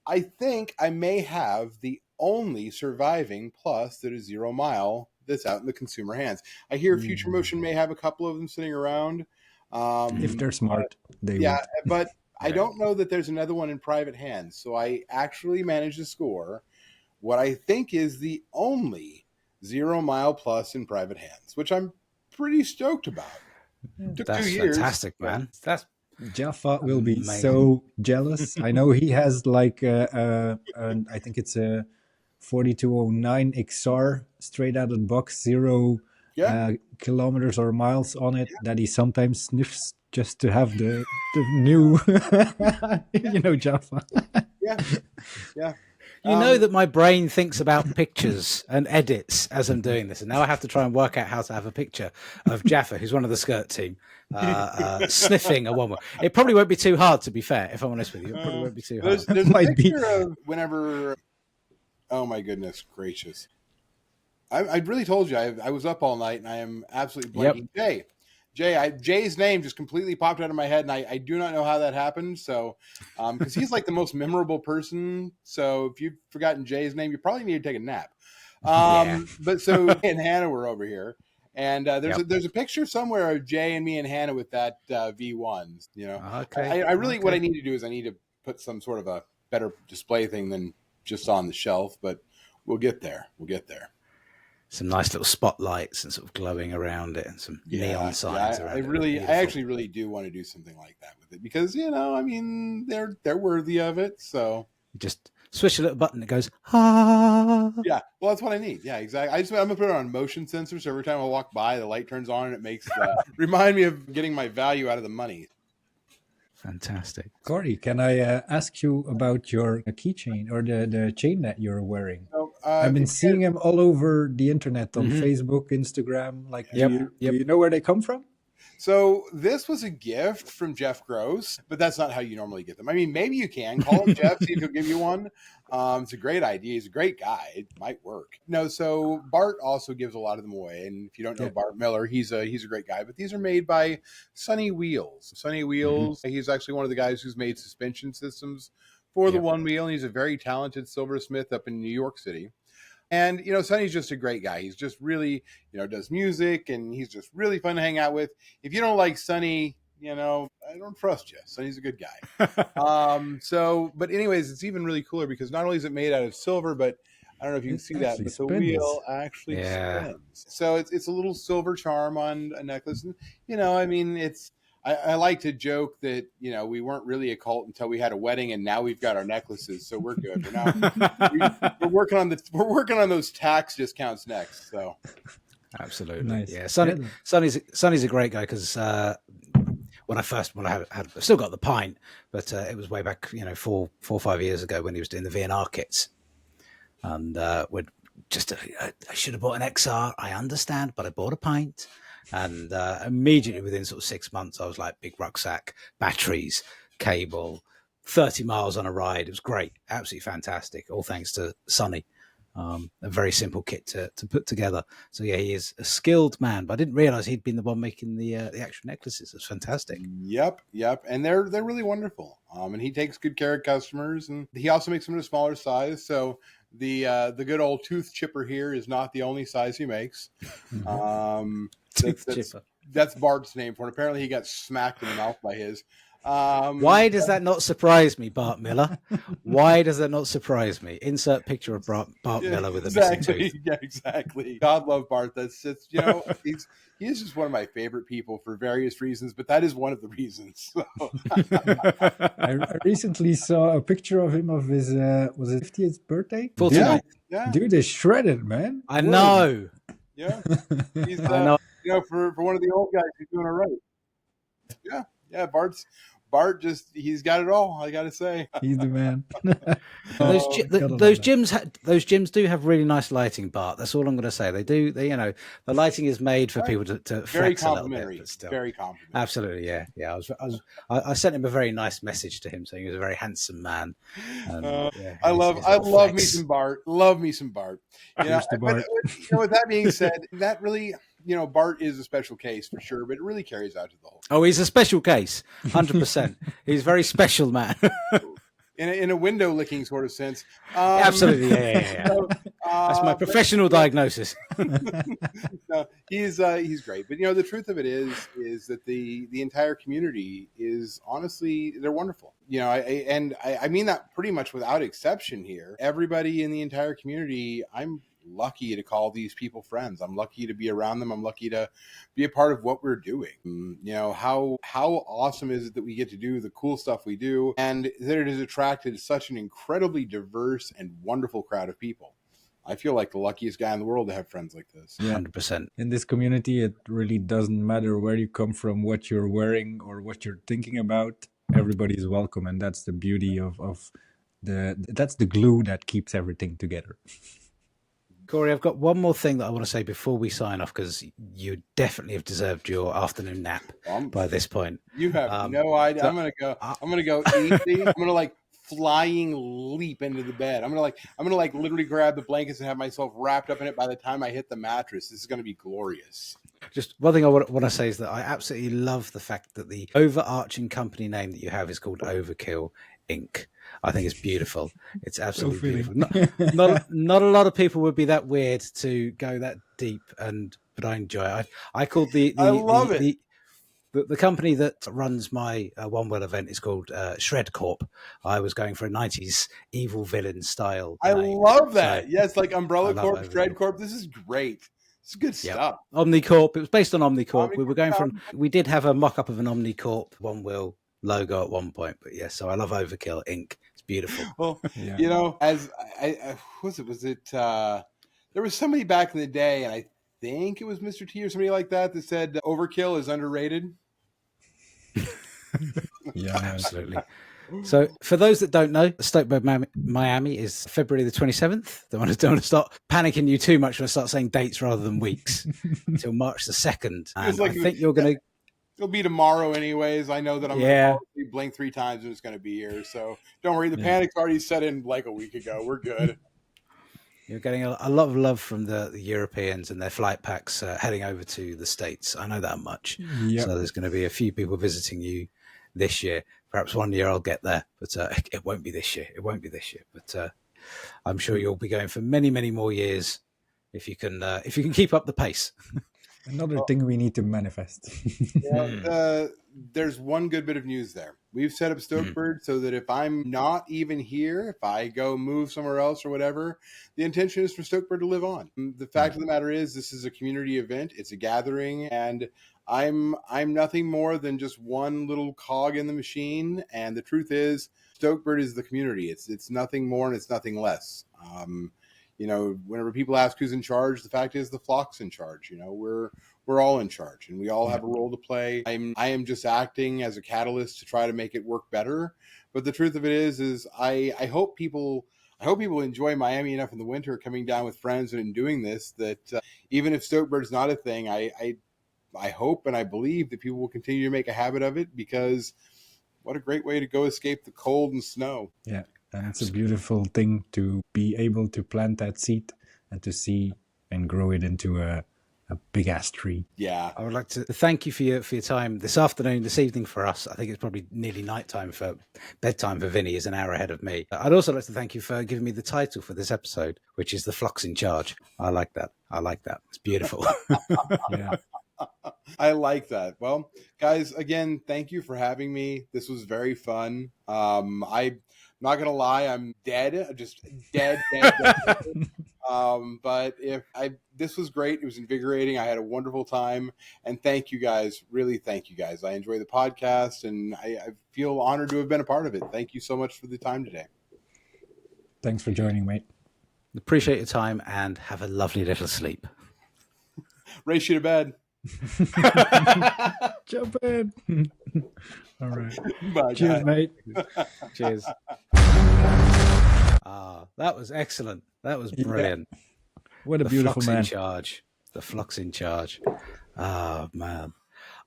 Speaker 3: I think I may have the only surviving plus that is 0 mile that's out in the consumer hands. I hear Future Motion may have a couple of them sitting around.
Speaker 1: If they're smart, they
Speaker 3: Yeah,
Speaker 1: would.
Speaker 3: but I don't know that there's another one in private hands. So I actually managed to score what I think is the only 0 mile plus in private hands, which I'm pretty stoked about. Took
Speaker 2: That's
Speaker 3: 2 years.
Speaker 2: fantastic, man. That's
Speaker 1: Jaffa will be
Speaker 2: amazing.
Speaker 1: so jealous. I know he has like I think it's a 4209 XR straight out of the box, 0 kilometers or miles on it, that he sometimes sniffs just to have the new, Jaffa.
Speaker 3: Yeah.
Speaker 2: You know that my brain thinks about pictures and edits as I'm doing this, and now I have to try and work out how to have a picture of Jaffa, who's one of the skirt team, sniffing a one. It probably won't be too hard, to be fair. If I'm honest with you, it probably won't be too hard.
Speaker 3: There's a picture of whenever. Oh my goodness gracious! I really told you I was up all night, and I am absolutely blanking. Jay's name just completely popped out of my head, and I do not know how that happened. So, because he's like the most memorable person. So if you've forgotten Jay's name, you probably need to take a nap. But so Jay and Hannah were over here, and there's a picture somewhere of Jay and me and Hannah with that V1s.
Speaker 2: Okay.
Speaker 3: I really what I need to do is I need to put some sort of a better display thing than just on the shelf, but we'll get there.
Speaker 2: Some nice little spotlights and sort of glowing around it, and some neon signs around it.
Speaker 3: I actually really do want to do something like that with it because they're worthy of it. So
Speaker 2: you just switch a little button, it goes
Speaker 3: Yeah, well, that's what I need. Yeah, exactly. I'm gonna put it on motion sensor, so every time I walk by, the light turns on, and it makes remind me of getting my value out of the money.
Speaker 2: Fantastic.
Speaker 1: Cory, can I ask you about your keychain or the chain that you're wearing? I've been seeing them all over the internet on Facebook, Instagram. Like, do you know where they come from?
Speaker 3: So this was a gift from Jeff Gross, but that's not how you normally get them. I mean, maybe you can call him Jeff, see if he'll give you one. It's a great idea. He's a great guy. It might work. No, so Bart also gives a lot of them away. And if you don't know Bart Miller, he's a great guy. But these are made by Sunny Wheels. Sunny Wheels. He's actually one of the guys who's made suspension systems for the one wheel. And he's a very talented silversmith up in New York City. And, Sonny's just a great guy. He's just really, does music, and he's just really fun to hang out with. If you don't like Sonny, I don't trust you. Sonny's a good guy. But anyways, it's even really cooler because not only is it made out of silver, but I don't know if you can see that, but the wheel actually spins. So it's a little silver charm on a necklace. And, it's... I like to joke that, we weren't really a cult until we had a wedding, and now we've got our necklaces, so we're good. We're working on those tax discounts next. So
Speaker 2: absolutely,
Speaker 1: nice.
Speaker 2: Yeah. Sonny's a great guy because when I had I've still got the pint, but it was way back, 4 or 5 years ago when he was doing the Vinie and Mark kits, and I should have bought an XR. I understand, but I bought a pint. And immediately within sort of 6 months, I was like, big rucksack, batteries, cable, 30 miles on a ride. It was great. Absolutely fantastic. All thanks to Sonny. A very simple kit to put together. So, yeah, he is a skilled man. But I didn't realize he'd been the one making the actual necklaces. It's fantastic.
Speaker 3: Yep. And they're really wonderful. And he takes good care of customers. And he also makes them in a smaller size. So the good old tooth chipper here is not the only size he makes. That's Bart's name for it. Apparently he got smacked in the mouth by his.
Speaker 2: Why does that not surprise me, Bart Miller? Why does that not surprise me? Insert picture of Bart Miller with a missing tooth.
Speaker 3: Yeah, exactly. God love Bart. That's just, he is just one of my favorite people for various reasons, but that is one of the reasons. So.
Speaker 1: I recently saw a picture of him of his, was it 50th birthday?
Speaker 2: 49.
Speaker 3: Yeah.
Speaker 1: Dude is shredded, man.
Speaker 2: I know.
Speaker 3: Yeah. He's,
Speaker 2: I know.
Speaker 3: for one of the old guys, he's doing all right. Yeah. Bart's Bart he's got it all, I gotta say.
Speaker 1: He's the man.
Speaker 2: Those
Speaker 1: Oh, gotta love
Speaker 2: those
Speaker 1: that.
Speaker 2: those gyms do have really nice lighting, Bart. That's all I'm going to say. They do. They, the lighting is made for people to
Speaker 3: Very
Speaker 2: flex a little bit,
Speaker 3: complimentary.
Speaker 2: but still,
Speaker 3: Very complimentary.
Speaker 2: absolutely, yeah, yeah. I sent him a very nice message to him saying he was a very handsome man. And, yeah,
Speaker 3: I
Speaker 2: his
Speaker 3: love
Speaker 2: little
Speaker 3: me
Speaker 2: flex.
Speaker 3: some Bart. Love me some Bart.
Speaker 1: Here's the Bart.
Speaker 3: But with that being said, that really, Bart is a special case for sure, but it really carries out to the whole.
Speaker 2: Oh, he's a special case, 100%. He's a very special man.
Speaker 3: In a window licking sort of sense.
Speaker 2: Absolutely, yeah.
Speaker 3: So,
Speaker 2: That's my professional diagnosis.
Speaker 3: no, he's great. But the truth of it is that the entire community is honestly, they're wonderful. I mean that pretty much without exception here. Everybody in the entire community, I'm lucky to call these people friends. I'm lucky to be around them. I'm lucky to be a part of what we're doing. How awesome is it that we get to do the cool stuff we do, and that it has attracted such an incredibly diverse and wonderful crowd of people. I feel like the luckiest guy in the world to have friends like this.
Speaker 1: Yeah.
Speaker 2: 100%.
Speaker 1: In this community, it really doesn't matter where you come from, what you're wearing, or what you're thinking about. Everybody is welcome, and that's the beauty of that's the glue that keeps everything together.
Speaker 2: Cory, I've got one more thing that I want to say before we sign off, because you definitely have deserved your afternoon nap by this point.
Speaker 3: You have no idea. So, I'm gonna go easy. I'm gonna flying leap into the bed. I'm gonna literally grab the blankets and have myself wrapped up in it by the time I hit the mattress. This is gonna be glorious.
Speaker 2: Just one thing I want to say is that I absolutely love the fact that the overarching company name that you have is called Overkill Inc. I think it's beautiful. It's absolutely beautiful. Not a lot of people would be that weird to go that deep, but I enjoy it. I called I love it. The company that runs my One World event is called Shred Corp. I was going for a 90s evil villain style.
Speaker 3: I love that. So, yes, like Umbrella Corp, Shred Corp. This is great. It's good stuff.
Speaker 2: Omnicorp. It was based on Omnicorp. We were going from. We did have a mock-up of an Omnicorp One World logo at one point, but yes. So I love Overkill Inc. It's beautiful.
Speaker 3: Well, as I was it there was somebody back in the day, and I think it was Mr. T or somebody like that said Overkill is underrated.
Speaker 1: Yeah,
Speaker 2: absolutely. So for those that don't know, Stokebird Miami is February the 27th. Don't want to start panicking you too much when I start saying dates rather than weeks until March the 2nd. And I think you're going to...
Speaker 3: It'll be tomorrow anyways. I know that I'm going to blink 3 times and it's going to be here. So don't worry. The panic's already set in like a week ago. We're good.
Speaker 2: You're getting a lot of love from the Europeans and their flight packs heading over to the States. I know that much. Yep. So there's going to be a few people visiting you this year. Perhaps one year I'll get there, but it won't be this year. It won't be this year, but I'm sure you'll be going for many, many more years if you can keep up the pace.
Speaker 1: Another thing we need to manifest.
Speaker 3: There's one good bit of news there. We've set up Stokebird so that if I'm not even here, if I go move somewhere else or whatever, the intention is for Stokebird to live on. The fact of the matter is, this is a community event. It's a gathering, and I'm nothing more than just one little cog in the machine. And the truth is, Stokebird is the community. It's nothing more and it's nothing less. Whenever people ask who's in charge, the fact is the flock's in charge. We're all in charge, and we all have a role to play. I am just acting as a catalyst to try to make it work better. But the truth of it is I hope people enjoy Miami enough in the winter, coming down with friends and doing this, that even if Stokebird's not a thing, I hope and I believe that people will continue to make a habit of it, because what a great way to go escape the cold and snow.
Speaker 1: Yeah, and it's a beautiful thing to be able to plant that seed and to see and grow it into a big ass tree.
Speaker 3: Yeah.
Speaker 2: I would like to thank you for your time this afternoon, this evening for us. I think it's probably nearly nighttime for bedtime for Vinie, is an hour ahead of me. I'd also like to thank you for giving me the title for this episode, which is The Flock's in Charge. I like that. It's beautiful.
Speaker 1: Yeah.
Speaker 3: I like that. Well, guys, again, thank you for having me. This was very fun. I'm not going to lie, I'm dead, just dead. But this was great. It was invigorating. I had a wonderful time, and thank you guys. Really, thank you guys. I enjoy the podcast, and I feel honored to have been a part of it. Thank you so much for the time today.
Speaker 1: Thanks for joining, mate.
Speaker 2: Appreciate your time, and have a lovely little sleep.
Speaker 3: Race you to bed.
Speaker 1: Jump in. All right.
Speaker 3: Bye,
Speaker 1: Cheers,
Speaker 3: guys.
Speaker 1: mate.
Speaker 2: Cheers. That was excellent. That was
Speaker 1: Yeah.
Speaker 2: brilliant.
Speaker 1: What a
Speaker 2: The
Speaker 1: beautiful
Speaker 2: flux
Speaker 1: man.
Speaker 2: in charge. The flux in charge. Oh man.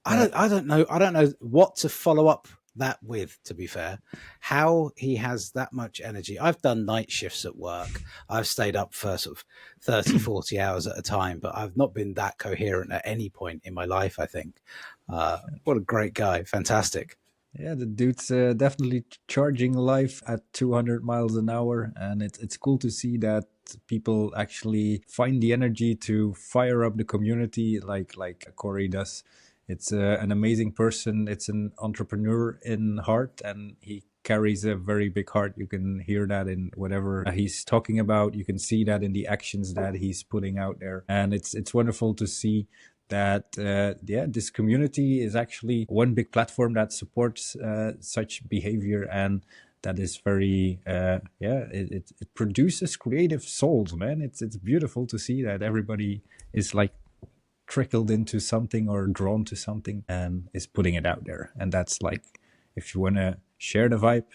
Speaker 2: I don't know what to follow up that with, to be fair. How he has that much energy. I've done night shifts at work. I've stayed up for sort of 30, 40 hours at a time, but I've not been that coherent at any point in my life, I think. What a great guy. Fantastic.
Speaker 1: Yeah, the dude's definitely charging life at 200 miles an hour, and it's cool to see that people actually find the energy to fire up the community like Cory does. It's an amazing person. It's an entrepreneur in heart, and he carries a very big heart. You can hear that in whatever he's talking about. You can see that in the actions that he's putting out there, and it's wonderful to see that this community is actually one big platform that supports such behavior, and that is very it produces creative souls, man. It's beautiful to see that everybody is like trickled into something or drawn to something and is putting it out there. And that's like, if you want to share the vibe,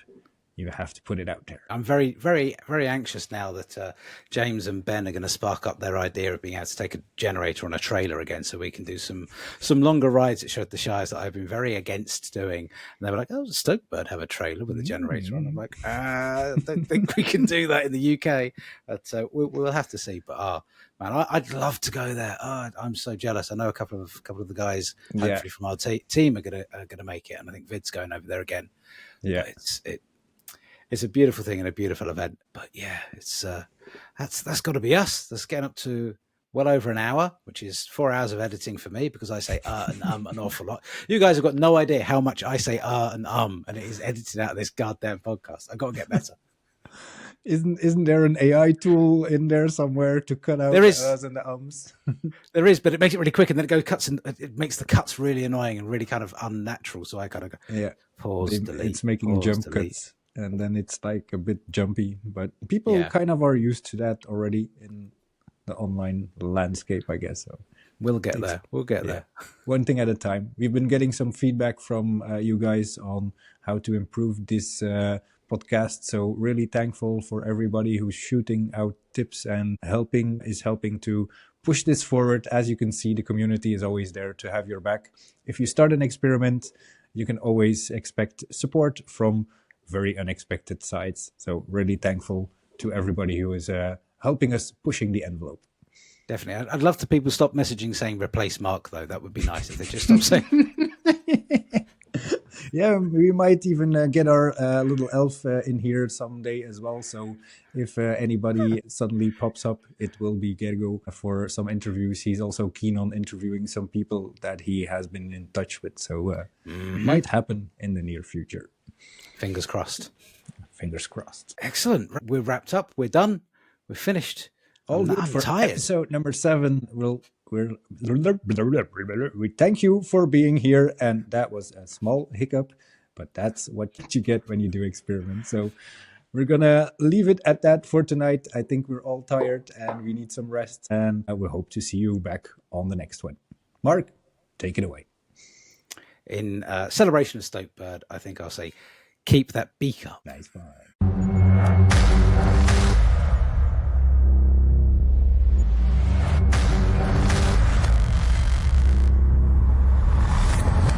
Speaker 1: you have to put it out there.
Speaker 2: I'm very, very, very anxious now that James and Ben are going to spark up their idea of being able to take a generator on a trailer again, so we can do some longer rides at the Shires that I've been very against doing. And they were like, "Oh, does Stokebird have a trailer with a generator on?" I'm like, I don't think we can do that in the UK. But we'll have to see. But man, I'd love to go there. I'm so jealous. I know a couple of the guys, hopefully from our team, are gonna make it, and I think Vid's going over there again.
Speaker 1: Yeah,
Speaker 2: but it's a beautiful thing and a beautiful event. But yeah, it's that's got to be us. That's getting up to well over an hour, which is 4 hours of editing for me, because I say and an awful lot. You guys have got no idea how much I say and it is edited out of this goddamn podcast. I've got to get better.
Speaker 1: Isn't there an AI tool in there somewhere to cut out
Speaker 2: There is.
Speaker 1: the uhs and the ums?
Speaker 2: There is, but it makes it really quick, and then it cuts, and it makes the cuts really annoying and really kind of unnatural. So I kind of go, pause, delete.
Speaker 1: It's making
Speaker 2: pause,
Speaker 1: jump
Speaker 2: delete.
Speaker 1: cuts, and then it's like a bit jumpy. But people kind of are used to that already in the online landscape, I guess. So
Speaker 2: we'll get there. We'll get there.
Speaker 1: One thing at a time. We've been getting some feedback from you guys on how to improve this podcast. So really thankful for everybody who's shooting out tips and helping to push this forward. As you can see, the community is always there to have your back. If you start an experiment, you can always expect support from very unexpected sides. So really thankful to everybody who is helping us pushing the envelope.
Speaker 2: Definitely. I'd love to people stop messaging saying replace Mark, though. That would be nice if they just stop saying.
Speaker 1: Yeah, we might even get our little elf in here someday as well. So if anybody suddenly pops up, it will be Gergo for some interviews. He's also keen on interviewing some people that he has been in touch with. So it might happen in the near future.
Speaker 2: Fingers crossed.
Speaker 1: Fingers crossed.
Speaker 2: Excellent. We're wrapped up. We're done. We're finished.
Speaker 1: All good for tired. Episode number 7. We thank you for being here, and that was a small hiccup, but that's what you get when you do experiments. So we're gonna leave it at that for tonight. I think we're all tired and we need some rest, and we hope to see you back on the next one. Mark, take it away.
Speaker 2: In celebration of Stokebird, I think I'll say, keep that beak up.
Speaker 1: Nice one.